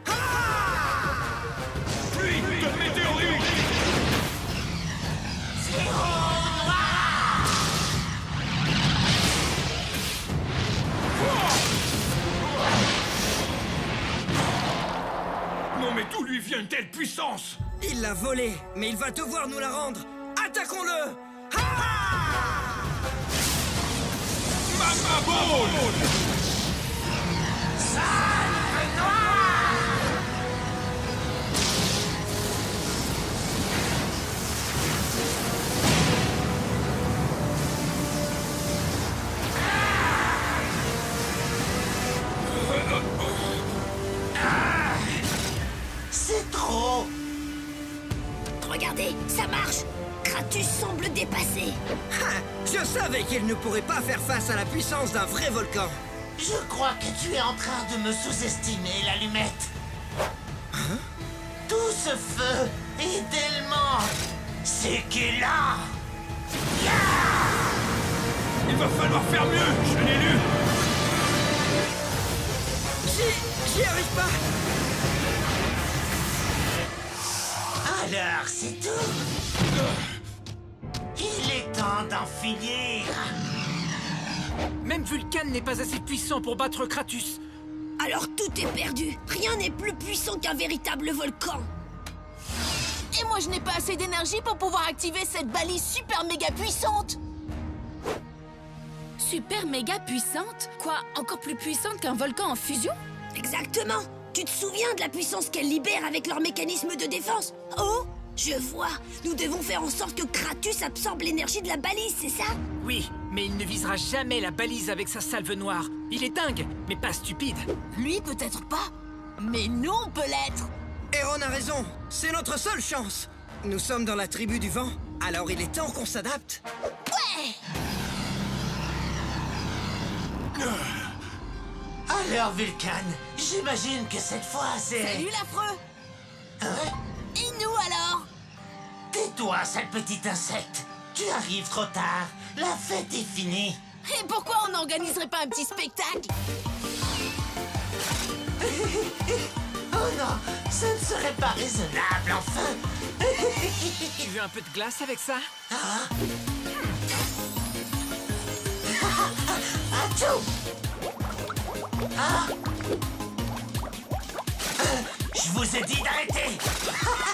Pluie de météorites! Non mais d'où lui vient une telle puissance? Il l'a volé, mais il va devoir nous la rendre! Attaquons-le! Magma Ball! C'est trop! Regardez, ça marche! Kratus semble dépassé. Je savais qu'il ne pourrait pas faire face à la puissance d'un vrai volcan. Je crois que tu es en train de me sous-estimer, l'allumette. Hein? Tout ce feu est tellement... C'est qu'il a... Il va falloir faire mieux, je l'ai lu. J'y arrive pas. Alors, c'est tout. Il est temps d'en finir. Même Vulcan n'est pas assez puissant pour battre Kratus. Alors tout est perdu. Rien n'est plus puissant qu'un véritable volcan. Et moi, je n'ai pas assez d'énergie pour pouvoir activer cette balise super méga puissante. Super méga puissante? Quoi, encore plus puissante qu'un volcan en fusion? Exactement. Tu te souviens de la puissance qu'elle libère avec leur mécanisme de défense? Oh, je vois. Nous devons faire en sorte que Kratus absorbe l'énergie de la balise, c'est ça? Oui, mais il ne visera jamais la balise avec sa salve noire. Il est dingue, mais pas stupide. Lui, peut-être pas. Mais nous, on peut l'être. Aaron a raison. C'est notre seule chance. Nous sommes dans la tribu du vent. Alors il est temps qu'on s'adapte. Ouais! Alors, Vulcan, j'imagine que cette fois, c'est... Salut, l'affreux! Hein? Et nous, alors? Tais-toi, sale petit insecte. Tu arrives trop tard. La fête est finie. Et pourquoi on n'organiserait pas un petit spectacle? Oh non, ce ne serait pas raisonnable, enfin. Tu veux un peu de glace avec ça? Ah. Achou! Ah. Je vous ai dit d'arrêter.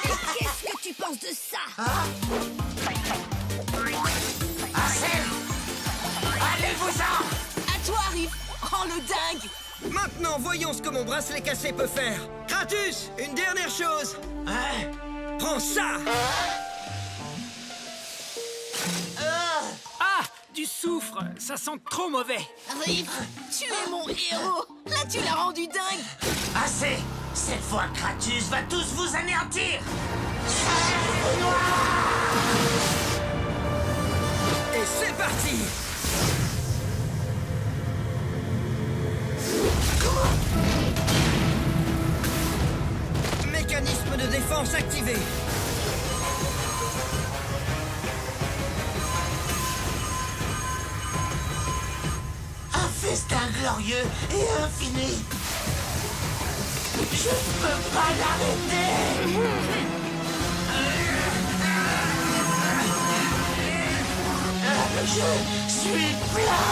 Et qu'est-ce que tu penses de ça? Ah. Assez. Allez-vous-en. À toi, Riff. Oh, le dingue. Maintenant, voyons ce que mon bracelet cassé peut faire. Kratus, une dernière chose. Hein? Prends ça. Ah! Du soufre! Ça sent trop mauvais! Riff, tu es mon héros! Là, tu l'as rendu dingue! Assez! Cette fois, Kratus va tous vous anéantir! Noir! Et c'est parti! glorieux et infini. Je ne peux pas l'arrêter. Je suis plein.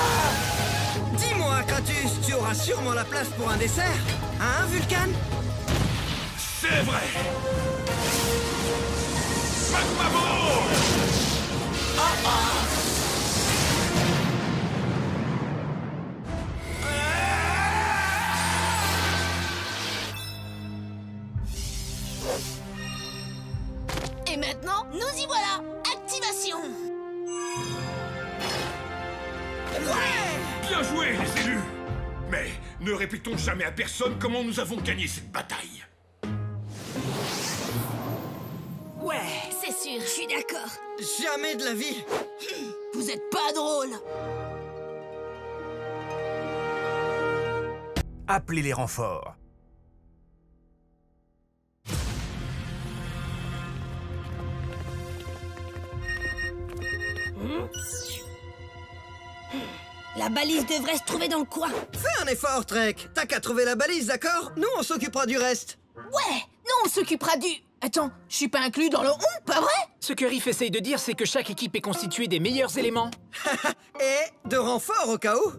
Dis-moi, Kratus, tu auras sûrement la place pour un dessert. Hein, Vulcan? C'est vrai. Magma Ball. Et maintenant, nous y voilà. Activation. Bien joué, les élus. Mais ne répétons jamais à personne comment nous avons gagné cette bataille. Ouais, c'est sûr. Je suis d'accord. Jamais de la vie. Vous êtes pas drôle. Appelez les renforts. La balise devrait se trouver dans le coin. Fais un effort, Trek. T'as qu'à trouver la balise, d'accord? Nous, on s'occupera du reste. Ouais, nous on s'occupera du... Attends, je suis pas inclus dans le on, pas vrai? Ce que Riff essaye de dire, c'est que chaque équipe est constituée des meilleurs éléments. Et de renforts au cas où.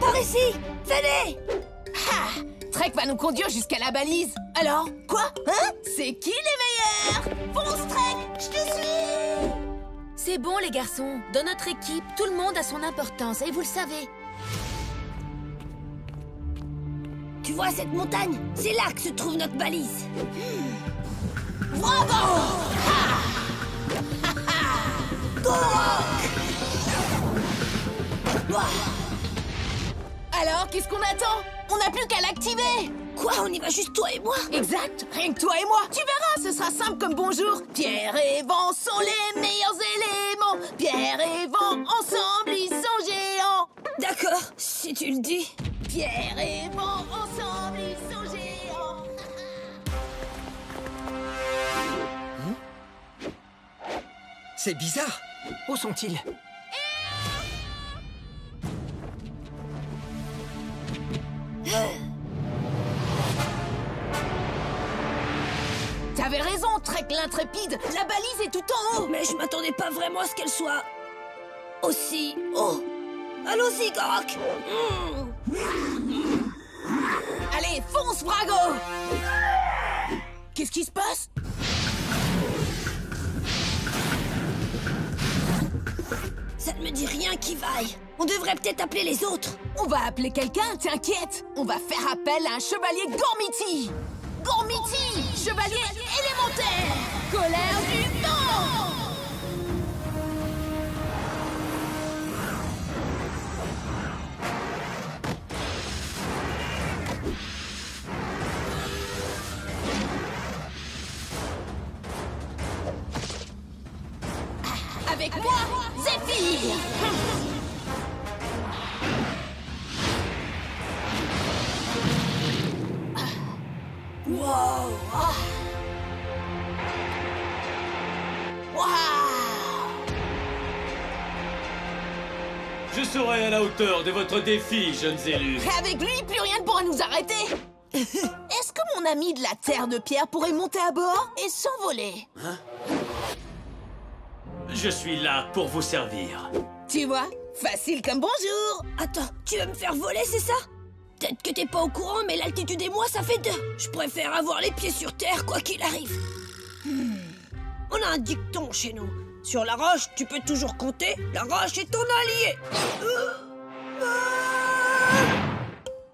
Par ici! Venez! Ha! Trek va nous conduire jusqu'à la balise. Alors, quoi? Hein? C'est qui les meilleurs? Fonce, Trek! Je te suis! C'est bon, les garçons. Dans notre équipe, tout le monde a son importance, et vous le savez. Tu vois cette montagne? C'est là que se trouve notre balise. Bravo! Alors, qu'est-ce qu'on attend? On n'a plus qu'à l'activer! Quoi? On y va juste toi et moi? Exact! Rien que toi et moi! Tu verras, ce sera simple comme bonjour! Pierre et vent sont les meilleurs éléments! Pierre et vent, ensemble, ils sont géants! D'accord, si tu le dis. Pierre et vent, ensemble, ils sont géants! C'est bizarre. Où sont-ils? T'avais raison, Trek l'intrépide! La balise est tout en haut! Mais je m'attendais pas vraiment à ce qu'elle soit... aussi haut. Allons-y, Gorok. Allez, fonce, Brago! Qu'est-ce qui se passe? Ça ne me dit rien qui vaille. On devrait peut-être appeler les autres. On va appeler quelqu'un, t'inquiète. On va faire appel à un chevalier Gormiti. Gormiti, chevalier élémentaire. Colère du vent. Avec moi, Zéphyr. Wow! Wow! Je serai à la hauteur de votre défi, jeunes élus. Avec lui, plus rien ne pourra nous arrêter. Est-ce que mon ami de la Terre de Pierre pourrait monter à bord et s'envoler? Hein? Je suis là pour vous servir. Tu vois? Facile comme bonjour. Attends, tu veux me faire voler, c'est ça? Peut-être que t'es pas au courant, mais l'altitude et moi, ça fait 2. Je préfère avoir les pieds sur terre, quoi qu'il arrive. On a un dicton chez nous. Sur la roche, tu peux toujours compter. La roche est ton allié.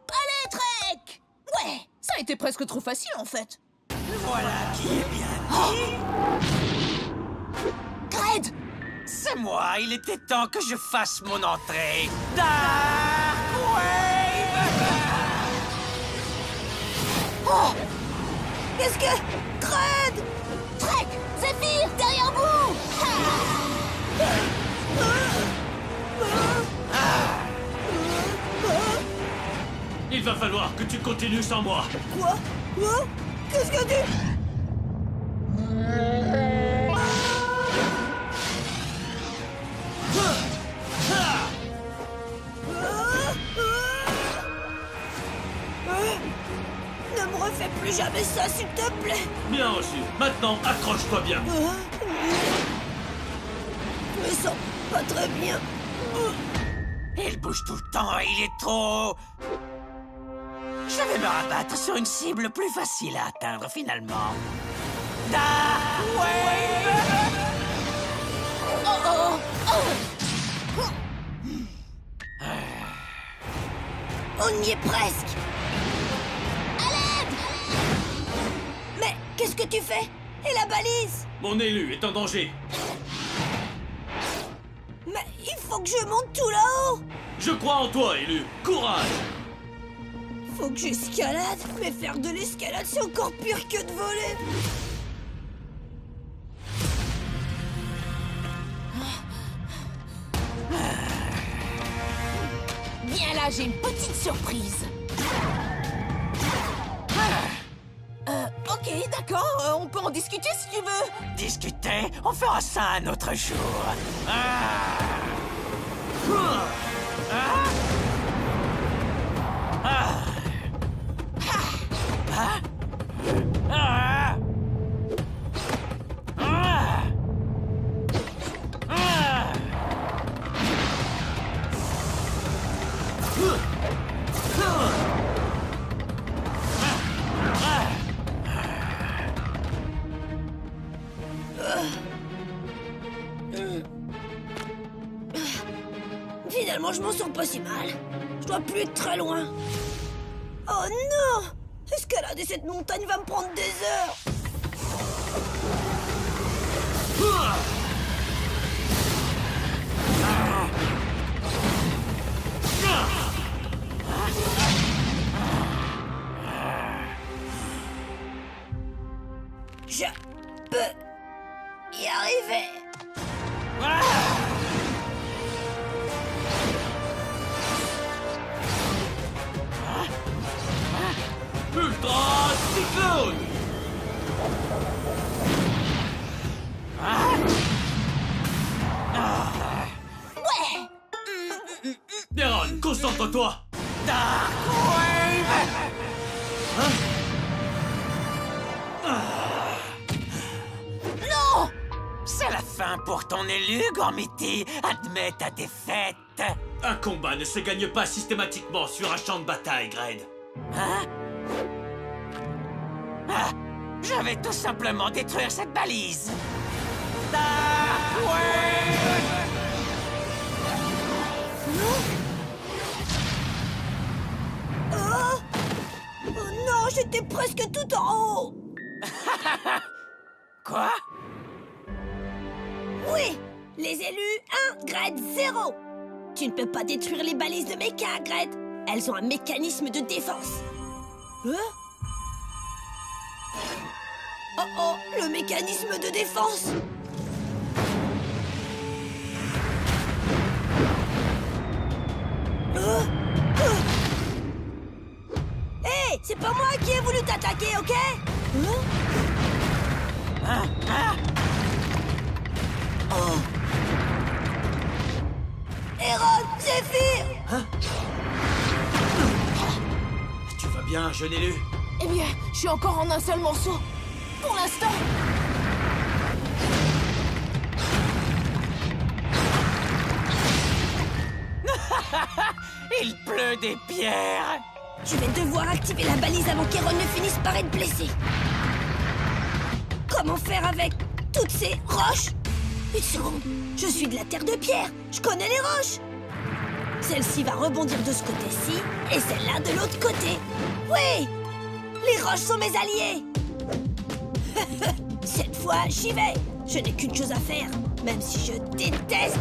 Allez, Trek! Ouais, ça a été presque trop facile, en fait. Voilà qui est bien dit. Gred! C'est moi, il était temps que je fasse mon entrée. Dark Wave! Oh! Qu'est-ce que... Gred! Trek! Zéphyr, derrière vous! Il va falloir que tu continues sans moi. Quoi? Quoi? Qu'est-ce que tu... plaît. Bien reçu. Maintenant, accroche-toi bien. Je me sens pas très bien. Il bouge tout le temps et il est trop... Je vais me rabattre sur une cible plus facile à atteindre finalement. Dark Wave! On y est presque. À l'aide! Mais qu'est-ce que tu fais? Et la balise? Mon élu est en danger. Mais il faut que je monte tout là-haut. Je crois en toi, élu. Courage! Faut que j'escalade. Mais faire de l'escalade, c'est encore pire que de voler. Viens là, j'ai une petite surprise. Ok, d'accord, on peut en discuter si tu veux. Discuter? On fera ça un autre jour. Finalement, je m'en sors pas si mal. Je dois plus être très loin. Oh non! Escalader cette montagne va me prendre des heures. Je peux y arriver. Ultra cyclone! Ouais! Neron, concentre-toi! Dark Wave! Non! C'est la fin pour ton élu, Gormiti. Admets ta défaite. Un combat ne se gagne pas systématiquement sur un champ de bataille, Gred. Hein? Je vais tout simplement détruire cette balise. Dark Wave! Oh non, j'étais presque tout en haut. Quoi? Oui, les élus 1, Gred 0. Tu ne peux pas détruire les balises de Mecha, Gred. Elles ont un mécanisme de défense. Hein? Oh, le mécanisme de défense. Hé, c'est pas moi qui ai voulu t'attaquer, ok? Oh. Héron, Zéphyr! Tu vas bien, jeune élu? Eh bien, je suis encore en un seul morceau. Pour l'instant. Il pleut des pierres. Je vais devoir activer la balise avant qu'Héron ne finisse par être blessé. Comment faire avec toutes ces roches? Une seconde, je suis de la terre de pierre. Je connais les roches. Celle-ci va rebondir de ce côté-ci et celle-là de l'autre côté. Oui, les roches sont mes alliés. Cette fois, j'y vais. Je n'ai qu'une chose à faire, même si je déteste...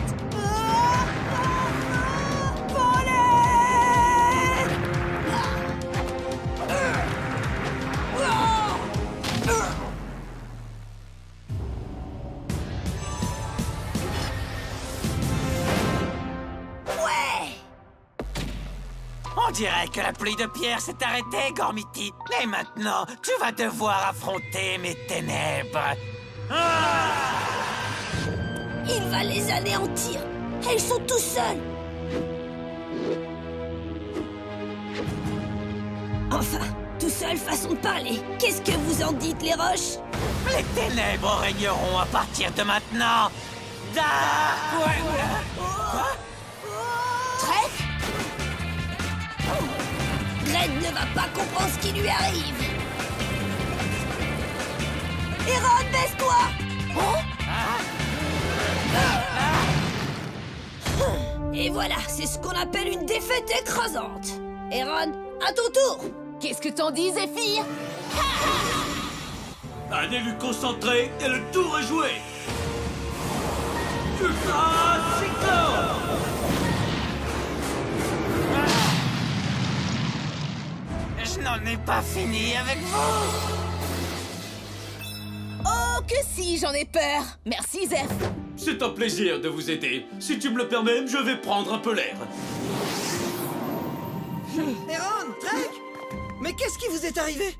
On dirait que la pluie de pierre s'est arrêtée, Gormiti. Et maintenant, tu vas devoir affronter mes ténèbres. Il va les anéantir. Elles sont tout seuls. Enfin, tout seul, façon de parler. Qu'est-ce que vous en dites, les roches? Les ténèbres régneront à partir de maintenant. Quoi? Trek? Gred ne va pas comprendre ce qui lui arrive. Eron, baisse-toi! Et voilà, c'est ce qu'on appelle une défaite écrasante. Eron, à ton tour. Qu'est-ce que t'en dis, Zéphyr? Un élu concentré et le tour est joué. Ultra Cyclone! Je n'en ai pas fini avec vous. Oh, que si, j'en ai peur. Merci, Zeph. C'est un plaisir de vous aider. Si tu me le permets, je vais prendre un peu l'air. Eron, Trek, mais qu'est-ce qui vous est arrivé?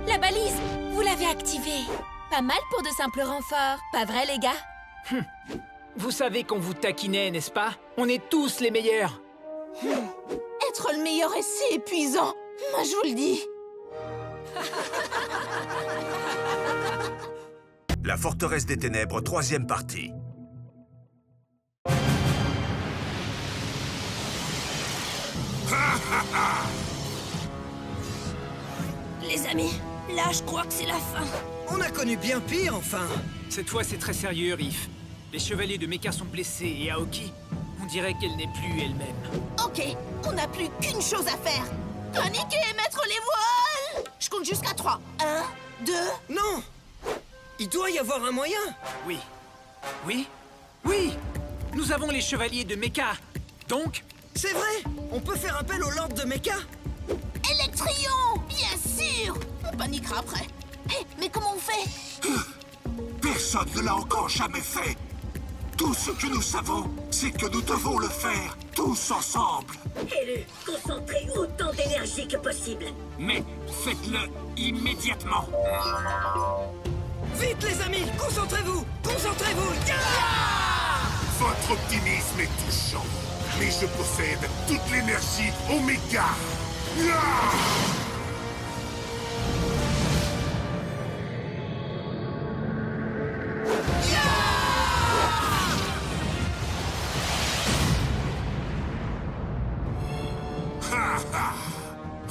La balise, vous l'avez activée. Pas mal pour de simples renforts, pas vrai les gars? Vous savez qu'on vous taquinait, n'est-ce pas? On est tous les meilleurs. Être le meilleur est si épuisant. Moi, je vous le dis. La forteresse des ténèbres, 3e partie. Les amis, là, je crois que c'est la fin. On a connu bien pire, enfin. Cette fois, c'est très sérieux, Riff. Les chevaliers de Mecha sont blessés et Aoki, on dirait qu'elle n'est plus elle-même. Ok, on n'a plus qu'une chose à faire. Paniquer et mettre les voiles. Je compte jusqu'à 3. 1, 2... Non! Il doit y avoir un moyen. Oui. Oui? Oui! Nous avons les chevaliers de Mecha. Donc... C'est vrai! On peut faire appel au Lord de Mecha. Electrion! Bien sûr! On paniquera après. Hé, mais comment on fait? Personne ne l'a encore jamais fait. Tout ce que nous savons, c'est que nous devons le faire, tous ensemble. Élu, concentrez autant d'énergie que possible. Mais faites-le immédiatement. Vite, les amis, concentrez-vous! Concentrez-vous! Votre optimisme est touchant, mais je possède toute l'énergie Oméga.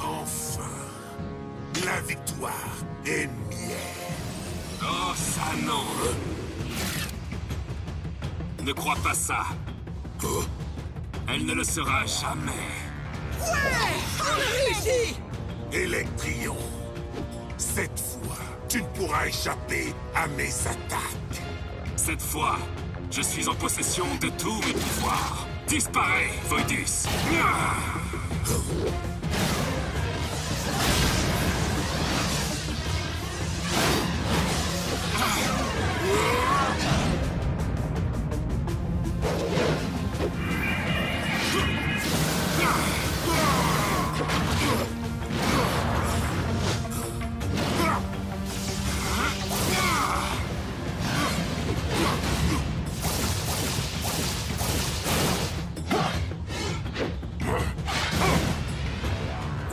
Enfin, la victoire est mienne. Oh, ça non! Ne crois pas ça. Elle ne le sera jamais. Ouais! On a réussi! Electrion, cette fois, tu ne pourras échapper à mes attaques. Cette fois, je suis en possession de tous mes pouvoirs. Disparais, Voidus!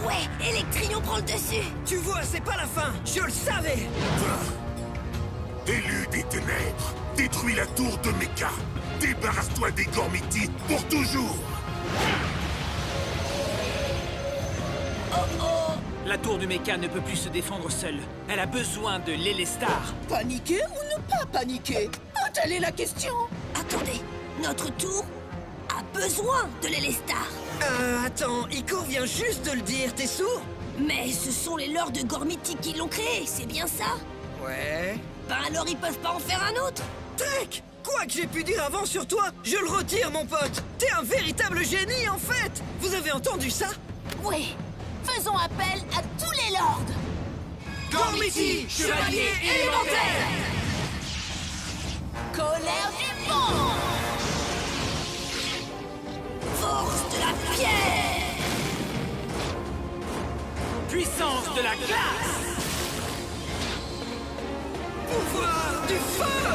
Ouais, Electrion prend le dessus. Tu vois, c'est pas la fin. Je le savais. Élu des ténèbres, détruis la tour de Mecha. Débarrasse-toi des Gormiti pour toujours. La tour du Mecha ne peut plus se défendre seule. Elle a besoin de l'Elestar. Paniquer ou ne pas paniquer? Oh, telle est la question. Attendez, notre tour a besoin de l'Elestar. Attends, Iko vient juste de le dire, t'es sourd? Mais ce sont les lords de Gormiti qui l'ont créé, c'est bien ça? Ouais. Ben alors ils peuvent pas en faire un autre? Trek! Quoi que j'ai pu dire avant sur toi, je le retire, mon pote! T'es un véritable génie, en fait! Vous avez entendu ça? Oui. Faisons appel à tous les lords. Gormiti, chevalier élémentaire! Colère du vent. Force de la pierre! Puissance de la glace! Pouvoir du feu!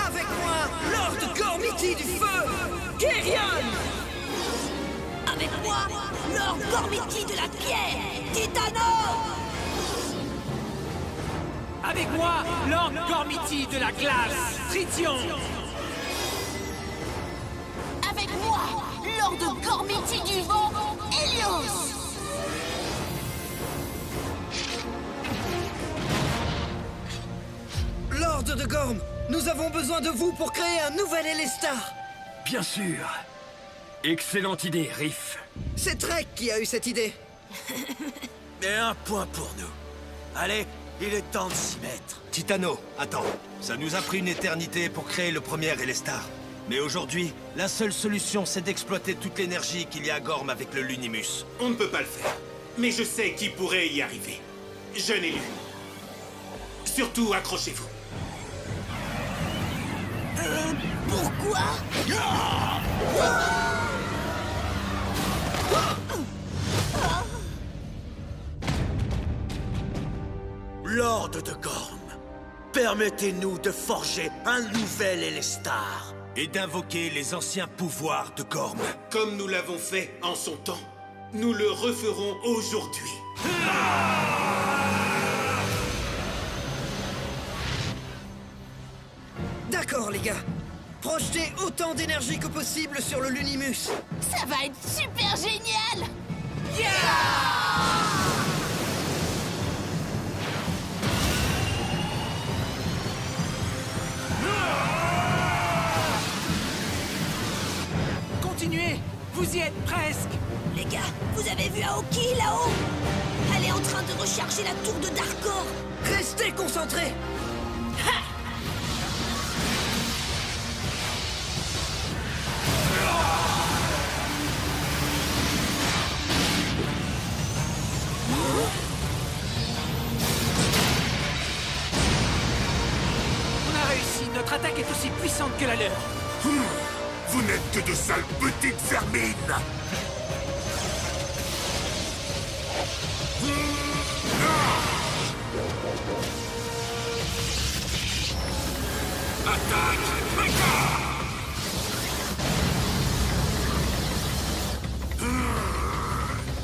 Avec moi, Lord Gormiti du feu, Kerion! Avec moi, Lord Gormiti de la pierre, Titano! Avec moi, Lord Gormiti de la glace, Tritium. Avec moi, Lord Gormiti du vent, Helios. Lord de Gorm, nous avons besoin de vous pour créer un nouvel Elestar. Bien sûr. Excellente idée, Riff. C'est Trek qui a eu cette idée. Et un point pour nous. Allez, il est temps de s'y mettre. Titano, attends. Ça nous a pris une éternité pour créer le premier Elestar. Mais aujourd'hui, la seule solution, c'est d'exploiter toute l'énergie qu'il y a à Gorm avec le Lunimus. On ne peut pas le faire. Mais je sais qui pourrait y arriver. Jeune élu. Surtout, accrochez-vous. Pourquoi? Lord de Gorm, permettez-nous de forger un nouvel Elestar. Et d'invoquer les anciens pouvoirs de Gorm. Comme nous l'avons fait en son temps, nous le referons aujourd'hui. D'accord, les gars. Projetez autant d'énergie que possible sur le Lunimus. Ça va être super génial! Continuez, vous y êtes presque. Les gars, vous avez vu Aoki là-haut? Elle est en train de recharger la tour de Darkor. Restez concentrés. On a réussi, notre attaque est aussi puissante que la leur. Vous n'êtes que de sales petites vermines.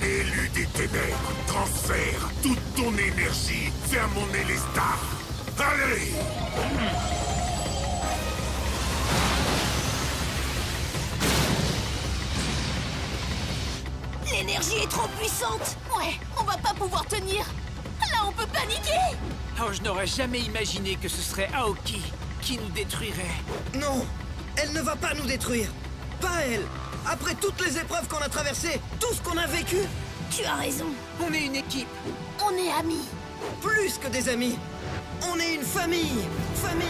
Élu des ténèbres, transfère toute ton énergie vers mon Elestar. Allez! L'énergie est trop puissante. Ouais, on va pas pouvoir tenir. Là, on peut paniquer. Oh, je n'aurais jamais imaginé que ce serait Aoki qui nous détruirait. Non, elle ne va pas nous détruire. Pas elle. Après toutes les épreuves qu'on a traversées, tout ce qu'on a vécu. Tu as raison. On est une équipe. On est amis. Plus que des amis. On est une famille. Famille.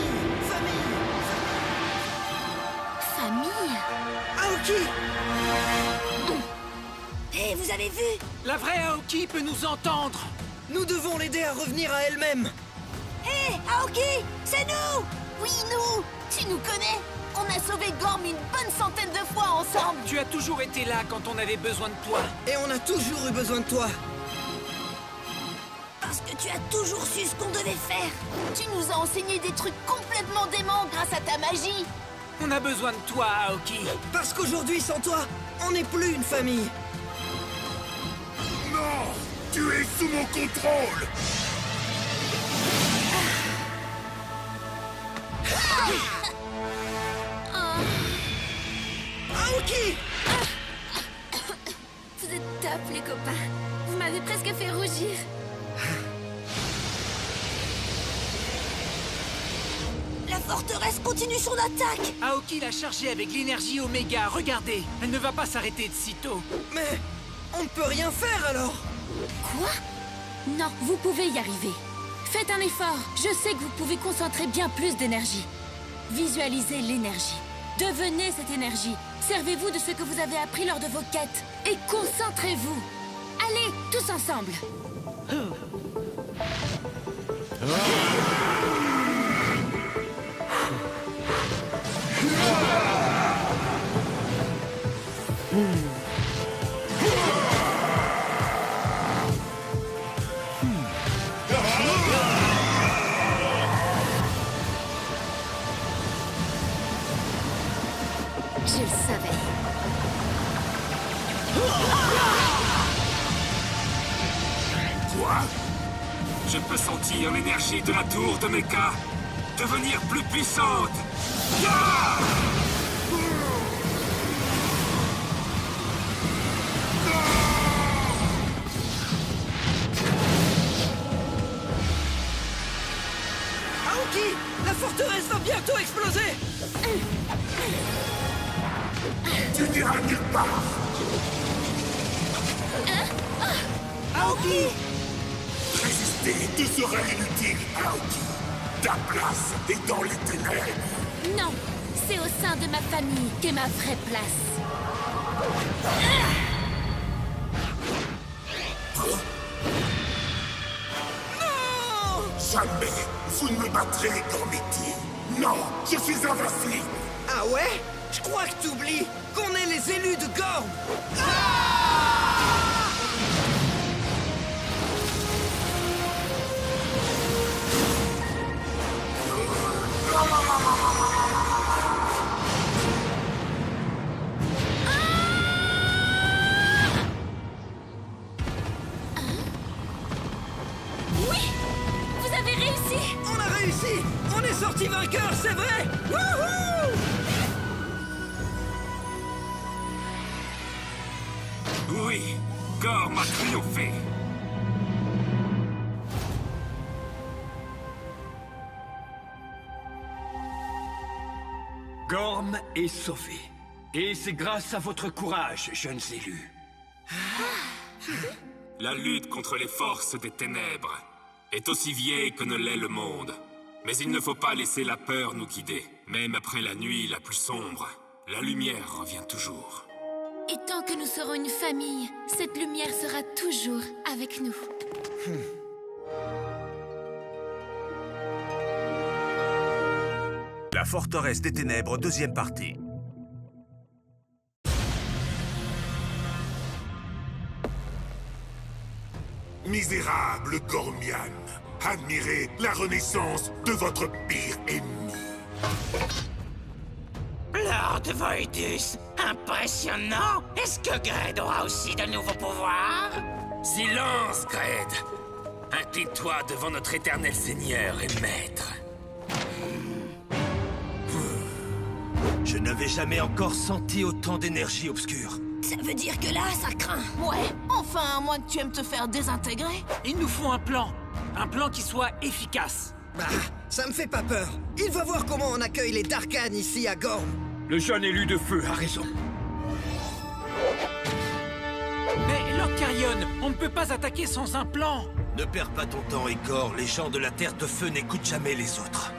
Famille? Aoki! Hé, vous avez vu? La vraie Aoki peut nous entendre. Nous devons l'aider à revenir à elle-même. Hé, Aoki, c'est nous! Oui, nous! Tu nous connais? On a sauvé Gorm une bonne centaine de fois ensemble. Tu as toujours été là quand on avait besoin de toi. Et on a toujours eu besoin de toi. Parce que tu as toujours su ce qu'on devait faire. Tu nous as enseigné des trucs complètement déments grâce à ta magie. On a besoin de toi, Aoki. Parce qu'aujourd'hui, sans toi, on n'est plus une famille. Non! Tu es sous mon contrôle! Aoki! Vous êtes top, les copains. Vous m'avez presque fait rougir. La forteresse continue son attaque. Aoki l'a chargée avec l'énergie Oméga. Regardez, elle ne va pas s'arrêter de sitôt. Mais on ne peut rien faire alors. Quoi? Non, vous pouvez y arriver. Faites un effort. Je sais que vous pouvez concentrer bien plus d'énergie. Visualisez l'énergie. Devenez cette énergie. Servez-vous de ce que vous avez appris lors de vos quêtes. Et concentrez-vous. Allez, tous ensemble. Je le savais. Je peux sentir l'énergie de la tour de Mecha devenir plus puissante. Ya! Aoki, la forteresse va bientôt exploser. Tu n'iras nulle part. Aoki! Résister te sera inutile, Aoki. Ta place est dans les ténèbres. Non, c'est au sein de ma famille qu'est ma vraie place. Non! Jamais vous ne me battrez, Gormiti. Non, je suis invincible. Ah ouais? Je crois que t'oublies qu'on est les élus de Gorm. Oui! Vous avez réussi! On a réussi! On est sorti vainqueur, c'est vrai! Wouhou! Oui, Gorm a triomphé. Gorm est sauvé. Et c'est grâce à votre courage, jeunes élus. La lutte contre les forces des ténèbres est aussi vieille que ne l'est le monde. Mais il ne faut pas laisser la peur nous guider. Même après la nuit la plus sombre, la lumière revient toujours. Et tant que nous serons une famille, cette lumière sera toujours avec nous. La forteresse des ténèbres, deuxième partie. Misérable Gormian, admirez la renaissance de votre pire ennemi. Lord Voidus, impressionnant! Est-ce que Gred aura aussi de nouveaux pouvoirs? Silence, Gred! Incline-toi devant notre éternel seigneur et maître. Je n'avais jamais encore senti autant d'énergie obscure. Ça veut dire que là, ça craint. Ouais, enfin, à moins que tu aimes te faire désintégrer. Il nous faut un plan. Un plan qui soit efficace. Bah, ça me fait pas peur. Il va voir comment on accueille les Darkhan ici à Gorm. Le jeune élu de feu a raison. Mais Lord Carrion, on ne peut pas attaquer sans un plan. Ne perds pas ton temps, Igor. Les gens de la Terre de Feu n'écoutent jamais les autres.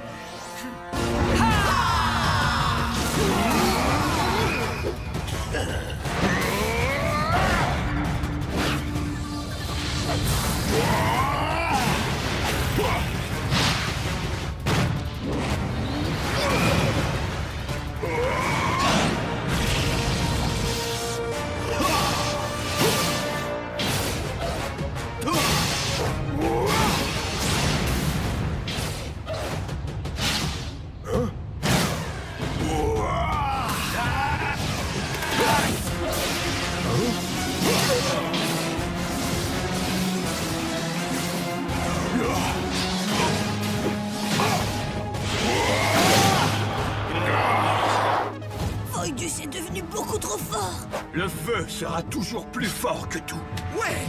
Voidus est devenu beaucoup trop fort. Le feu sera toujours plus fort que tout. Ouais!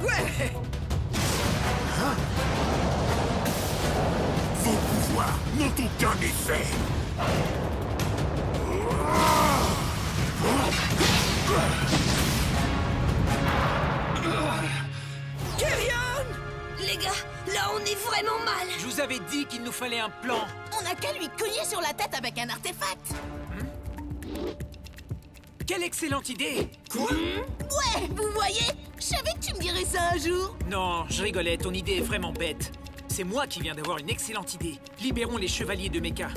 Ouais! Vos pouvoirs n'ont aucun effet. Les gars, là on est vraiment mal. Je vous avais dit qu'il nous fallait un plan. On n'a qu'à lui cogner sur la tête avec un artefact. Quelle excellente idée! Quoi? Ouais, vous voyez? Je savais que tu me dirais ça un jour. Non, je rigolais, ton idée est vraiment bête. C'est moi qui viens d'avoir une excellente idée. Libérons les chevaliers de Mecha.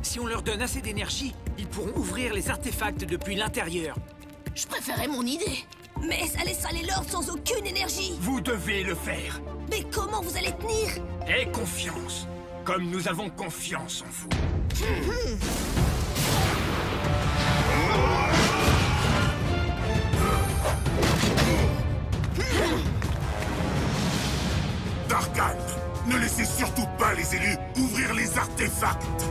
Si on leur donne assez d'énergie, ils pourront ouvrir les artefacts depuis l'intérieur. Je préférais mon idée. Mais ça laisse aller l'ordre sans aucune énergie. Vous devez le faire. Mais comment vous allez tenir? Aie confiance, comme nous avons confiance en vous. Darkan, ne laissez surtout pas les élus ouvrir les artefacts.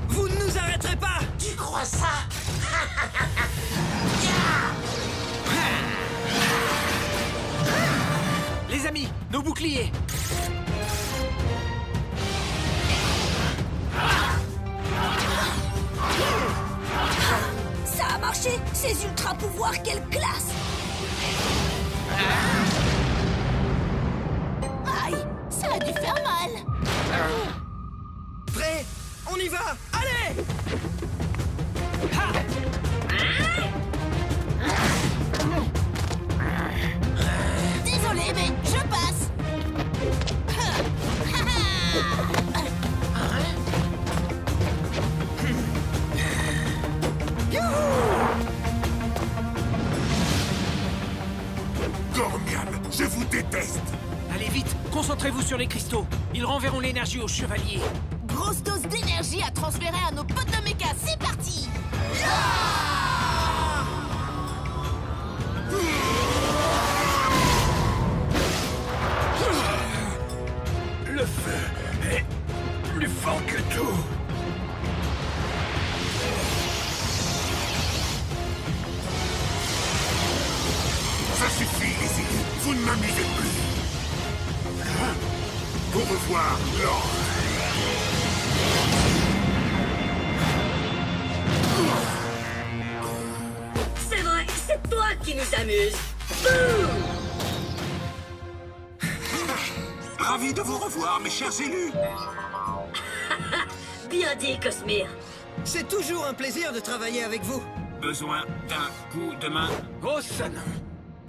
Vous ne nous arrêterez pas. Tu crois ça? Les amis, nos boucliers! Ça a marché. Ces ultra pouvoirs, quelle classe! Aïe, ça a dû faire mal. Prêt? On y va. Allez! Désolé, mais je passe. Gormian, je vous déteste. Allez vite, concentrez-vous sur les cristaux. Ils renverront l'énergie aux chevaliers. Grosse dose d'énergie à transférer à nos potes de méca. C'est parti. Le feu est plus fort que tout. Ça suffit, les élus. Vous ne m'amusez plus. Au revoir, Lord. C'est vrai, c'est toi qui nous amuse. Ravi de vous revoir, mes chers élus. Bien dit, Cosmere. C'est toujours un plaisir de travailler avec vous. Besoin d'un coup de main. Oh, ça non.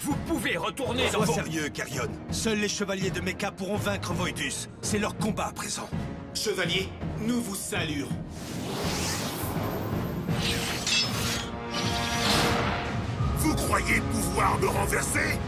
Vous pouvez retourner dans Sois vos... sérieux, Carrion. Seuls les chevaliers de Mecha pourront vaincre Voidus. C'est leur combat à présent. Chevalier, nous vous saluons. Vous croyez pouvoir me renverser?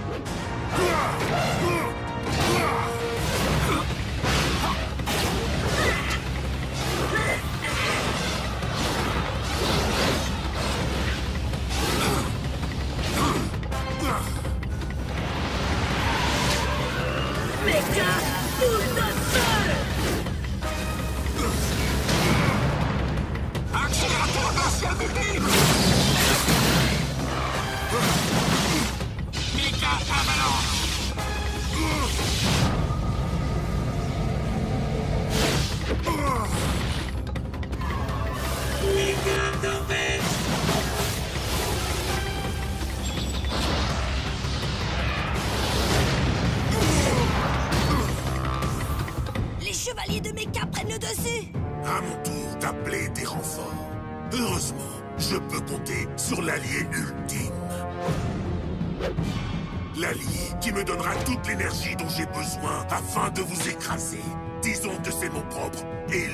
Mecha, boule de feu! Accélérateur martial multiple. Méca avalanche. Méca tempête. Les chevaliers de Mecha prennent le dessus. À mon tour d'appeler des renforts. Heureusement, je peux compter sur l'allié ultime. L'allié qui me donnera toute l'énergie dont j'ai besoin afin de vous écraser. Disons que c'est mon propre élu.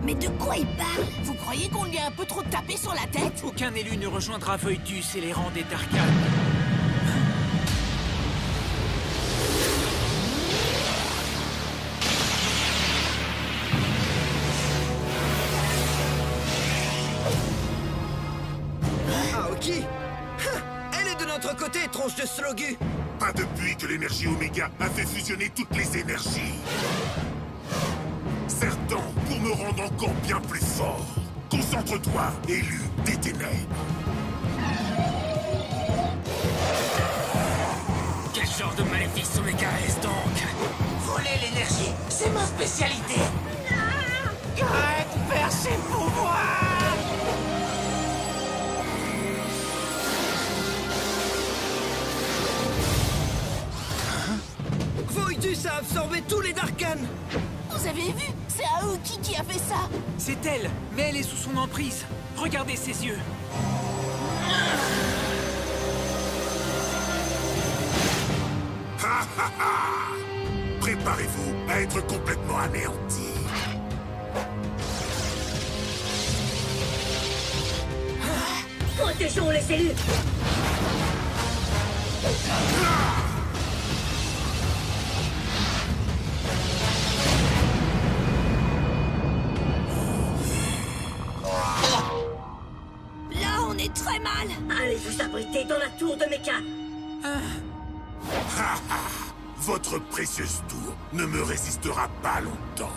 Mais de quoi il parle? Vous croyez qu'on lui a un peu trop tapé sur la tête? Aucun élu ne rejoindra Voidus et les rangs des Darkan. Aoki! Elle est de notre côté, tronche de Slogu! Pas depuis que l'énergie Oméga a fait fusionner toutes les énergies. Certain pour me rendre encore bien plus fort. Concentre-toi, élu des ténèbres. Quel genre de maléfice Oméga est-ce donc? Voler l'énergie, c'est ma spécialité. Greg perd ses pouvoirs! Voidus a absorbé tous les Darkan! Vous avez vu? C'est Aoki qui a fait ça. C'est elle, mais elle est sous son emprise. Regardez ses yeux. Préparez-vous à être complètement anéanti. Protégeons les élus. Là, on est très mal. Allez vous abriter dans la tour de Mecha. Votre précieuse tour ne me résistera pas longtemps.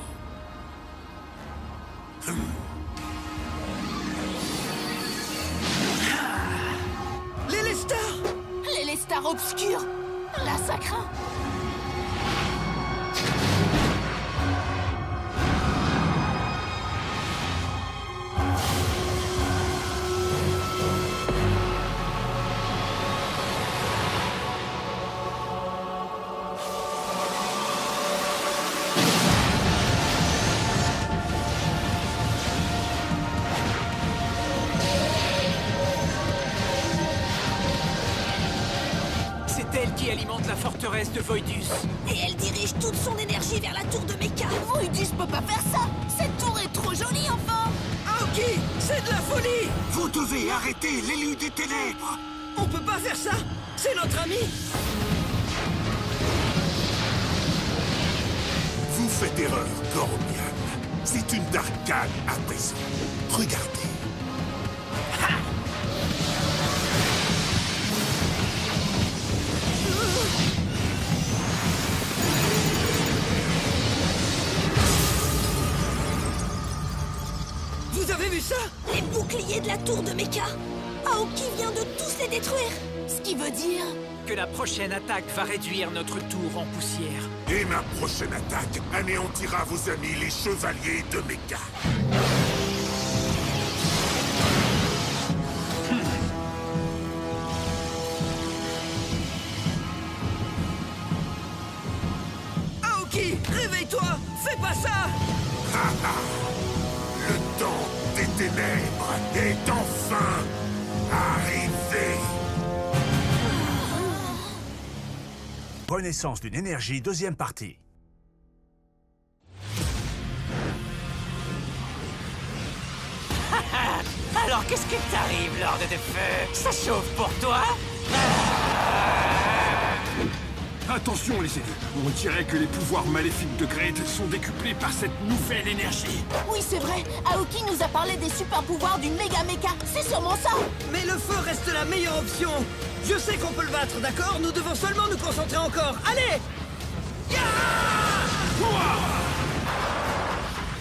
Les Lestar! Les Lestar obscurs. Là, ça craint. C'est elle qui alimente la forteresse de Voidus. Et elle dirige toute son énergie vers la tour de Mecha. Voidus peut pas faire ça. Cette tour est trop jolie, enfin. Aoki, c'est de la folie! Vous devez arrêter l'élu des ténèbres. On peut pas faire ça! C'est notre ami! Vous faites erreur, Goromian. C'est une Darkhan à présent. Regardez. Vous avez vu ça? Les boucliers de la tour de Mecha. Aoki vient de tous les détruire. Ce qui veut dire... Que la prochaine attaque va réduire notre tour en poussière. Et ma prochaine attaque anéantira vos amis les chevaliers de Mecha. Aoki, réveille-toi! Fais pas ça! Le temps des ténèbres est enfin arrivé. Renaissance d'une énergie, deuxième partie. Alors qu'est-ce qui t'arrive, Lord de Feu? Ça chauffe pour toi? Attention les élus, on dirait que les pouvoirs maléfiques de Gred sont décuplés par cette nouvelle énergie. Oui, c'est vrai. Aoki nous a parlé des super pouvoirs du méga mecha. C'est sûrement ça. Mais le feu reste la meilleure option. Je sais qu'on peut le battre, d'accord? Nous devons seulement nous concentrer encore. Allez!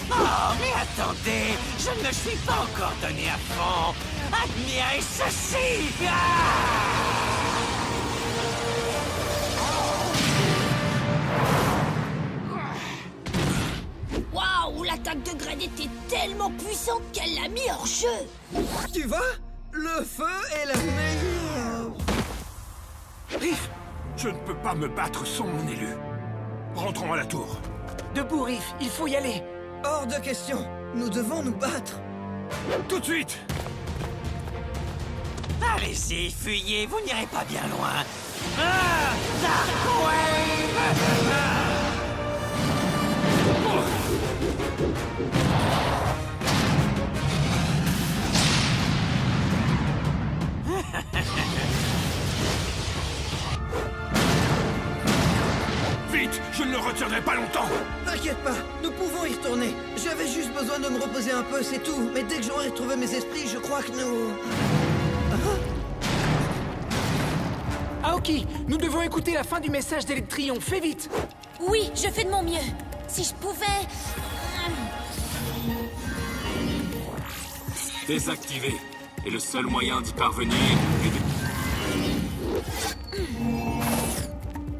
Oh, mais attendez, je ne me suis pas encore donné à fond. Admirez ceci! Waouh, l'attaque de Gred était tellement puissante qu'elle l'a mis hors jeu. Tu vois? Le feu est la meilleure. Riff, je ne peux pas me battre sans mon élu. Rentrons à la tour. Debout, Riff, il faut y aller. Hors de question. Nous devons nous battre. Tout de suite! Allez-y, fuyez, vous n'irez pas bien loin. Dark Wave! Vite, je ne le retiendrai pas longtemps. T'inquiète pas, nous pouvons y retourner. J'avais juste besoin de me reposer un peu, c'est tout. Mais dès que j'aurai retrouvé mes esprits, je crois que nous... Aoki, nous devons écouter la fin du message d'Electrion. Fais vite. Oui, je fais de mon mieux. Si je pouvais... Désactivé. Et le seul moyen d'y parvenir est de...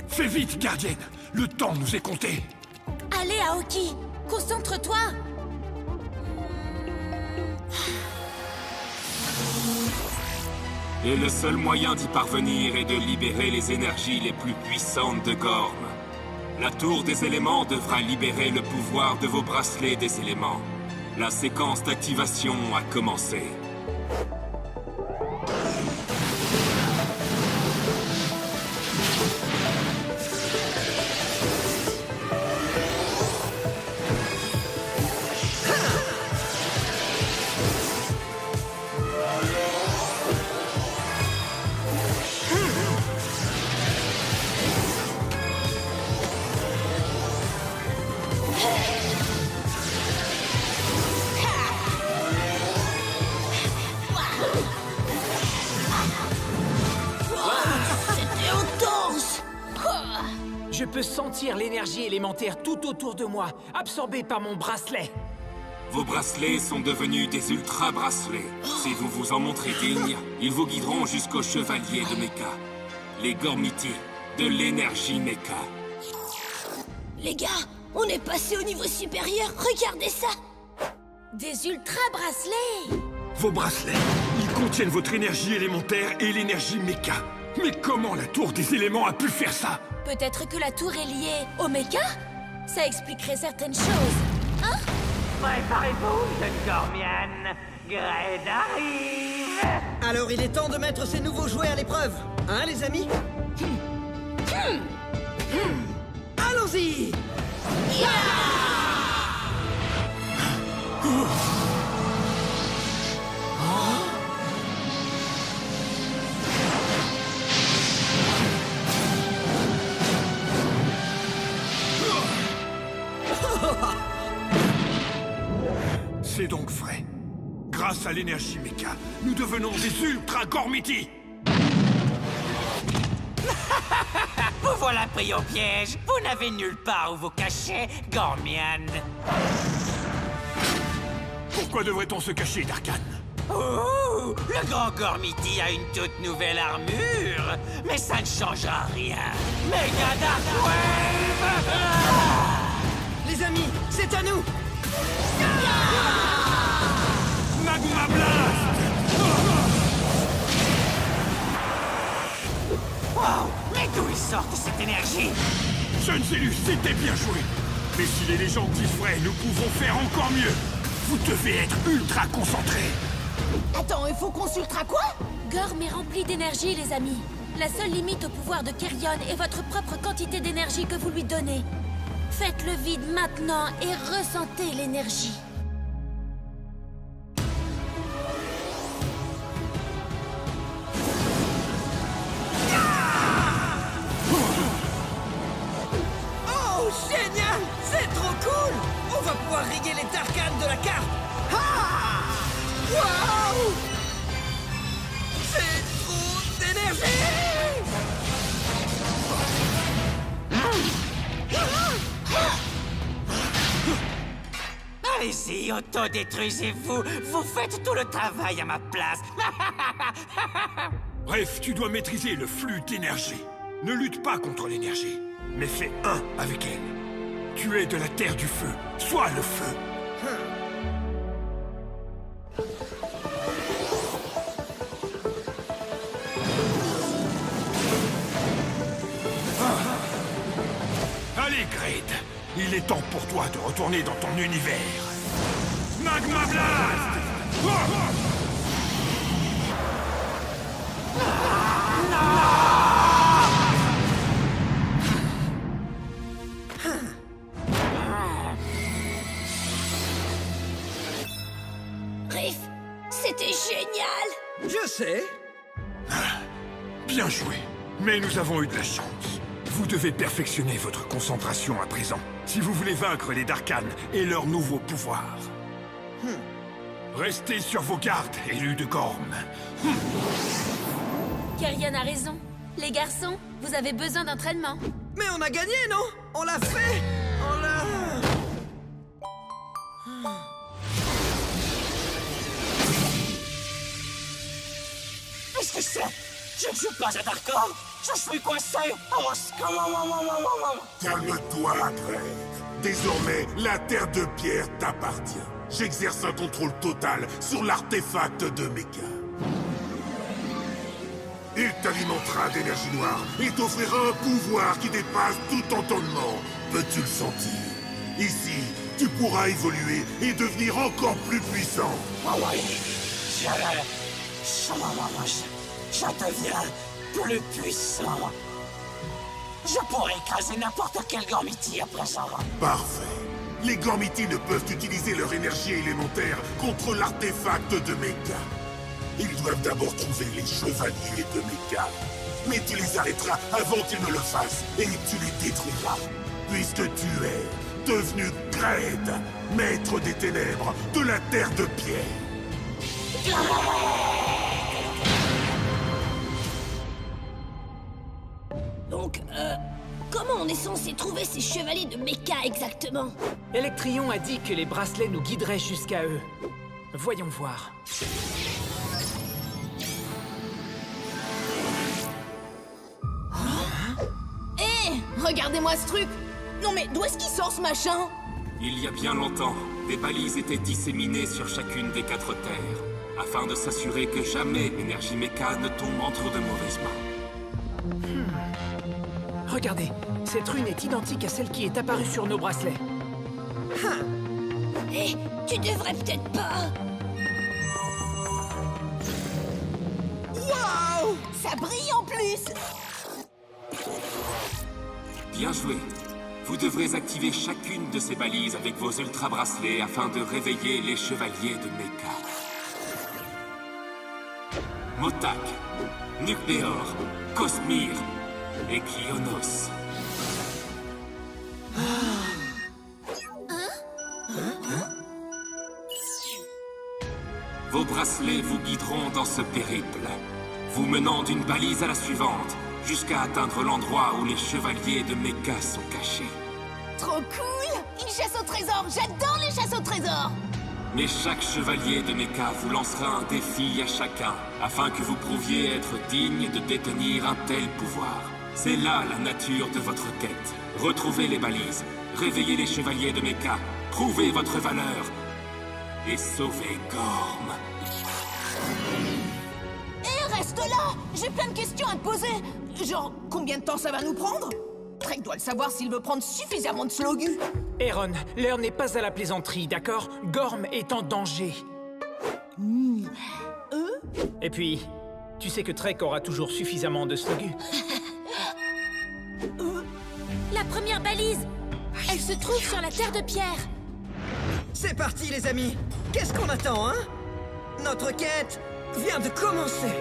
Fais vite, gardienne. Le temps nous est compté. Allez, Aoki, concentre-toi. Et le seul moyen d'y parvenir est de libérer les énergies les plus puissantes de Gorm. La tour des éléments devra libérer le pouvoir de vos bracelets des éléments. La séquence d'activation a commencé. Je peux sentir l'énergie élémentaire tout autour de moi, absorbée par mon bracelet. Vos bracelets sont devenus des ultra-bracelets. Si vous vous en montrez digne, ils vous guideront jusqu'aux chevaliers de Mecha. Les Gormiti, de l'énergie Mecha. Les gars, on est passé au niveau supérieur, regardez ça! Des ultra-bracelets! Vos bracelets, ils contiennent votre énergie élémentaire et l'énergie Mecha. Mais comment la tour des éléments a pu faire ça? Peut-être que la tour est liée au Mecha? Ça expliquerait certaines choses, hein? Préparez-vous, jeune Gormian. Gred arrive. Alors il est temps de mettre ces nouveaux jouets à l'épreuve, hein les amis? Allons-y! C'est donc vrai. Grâce à l'énergie Mecha, nous devenons des Ultra Gormiti. Vous voilà pris au piège. Vous n'avez nulle part où vous cacher, Gormian. Pourquoi devrait-on se cacher, Darkan? Ouh, le grand Gormiti a une toute nouvelle armure. Mais ça ne changera rien. Mega Dark Wave! Les amis, c'est à nous! Magma Blast! Wow! Mais d'où ils sortent cette énergie? Jeunes élus, c'était bien joué. Mais si les légendes disent vrai, nous pouvons faire encore mieux. Vous devez être ultra concentrés. Attends, il faut qu'on s'ultra quoi? Gorm est rempli d'énergie, les amis. La seule limite au pouvoir de Kerion est votre propre quantité d'énergie que vous lui donnez. Faites le vide maintenant et ressentez l'énergie. Oh, génial! C'est trop cool! On va pouvoir riguer les Darkans de la carte! Ah! Waouh! C'est trop d'énergie! Allez-y, autodétruisez-vous. Vous faites tout le travail à ma place. Bref, tu dois maîtriser le flux d'énergie. Ne lutte pas contre l'énergie, mais fais un avec elle. Tu es de la terre du feu, sois le feu. Allez, Gred, il est temps pour toi de retourner dans ton univers. Magma Blast! Riff, c'était génial! Je sais. Bien joué. Mais nous avons eu de la chance. Vous devez perfectionner votre concentration à présent, si vous voulez vaincre les Darkans et leurs nouveaux pouvoirs. Restez sur vos gardes, élus de Gorm. Kerion a raison. Les garçons, vous avez besoin d'entraînement. Mais on a gagné, non? On l'a fait! On l'a... Qu'est-ce que c'est? Je ne joue pas à Darkon. Je suis coincé. Au secours! Calme-toi, Gred. Désormais, la Terre de Pierre t'appartient. J'exerce un contrôle total sur l'artefact de Mecha. Il t'alimentera d'énergie noire et t'offrira un pouvoir qui dépasse tout entendement. Peux-tu le sentir? Ici, tu pourras évoluer et devenir encore plus puissant. Oui, je deviens plus puissant. Je pourrais écraser n'importe quel Gormiti à présent. Parfait. Les Gormiti ne peuvent utiliser leur énergie élémentaire contre l'artefact de Mecha. Ils doivent d'abord trouver les chevaliers de Mecha. Mais tu les arrêteras avant qu'ils ne le fassent, et tu les détruiras. Puisque tu es devenu Gred, maître des ténèbres de la Terre de Pierre. Donc, Comment on est censé trouver ces chevaliers de Mecha exactement? Electrion a dit que les bracelets nous guideraient jusqu'à eux. Voyons voir. Regardez-moi ce truc! Non mais d'où est-ce qu'il sort ce machin? Il y a bien longtemps, des balises étaient disséminées sur chacune des 4 terres, afin de s'assurer que jamais Énergie Mecha ne tombe entre de mauvaises mains. Regardez, cette rune est identique à celle qui est apparue sur nos bracelets. Hé, tu devrais peut-être pas... Waouh! Ça brille en plus! Bien joué. Vous devrez activer chacune de ces balises avec vos ultra-bracelets afin de réveiller les chevaliers de Mecha. Motak, Nukdeor, Cosmir et Kionos. Vos bracelets vous guideront dans ce périple, vous menant d'une balise à la suivante, jusqu'à atteindre l'endroit où les chevaliers de Mecha sont cachés. Trop cool! Ils chassent au trésor! J'adore les chasses au trésor! Mais chaque chevalier de Mecha vous lancera un défi à chacun, afin que vous prouviez être digne de détenir un tel pouvoir. C'est là la nature de votre quête. Retrouvez les balises, réveillez les chevaliers de Mecha, prouvez votre valeur, et sauvez Gorm. Reste là! J'ai plein de questions à te poser! Genre, combien de temps ça va nous prendre? Drake doit le savoir s'il veut prendre suffisamment de slogus. Aaron, l'heure n'est pas à la plaisanterie, d'accord? Gorm est en danger. Et puis, tu sais que Trek aura toujours suffisamment de slogus. La première balise! Elle se trouve sur la terre de pierre. C'est parti, les amis! Qu'est-ce qu'on attend, hein? Notre quête vient de commencer!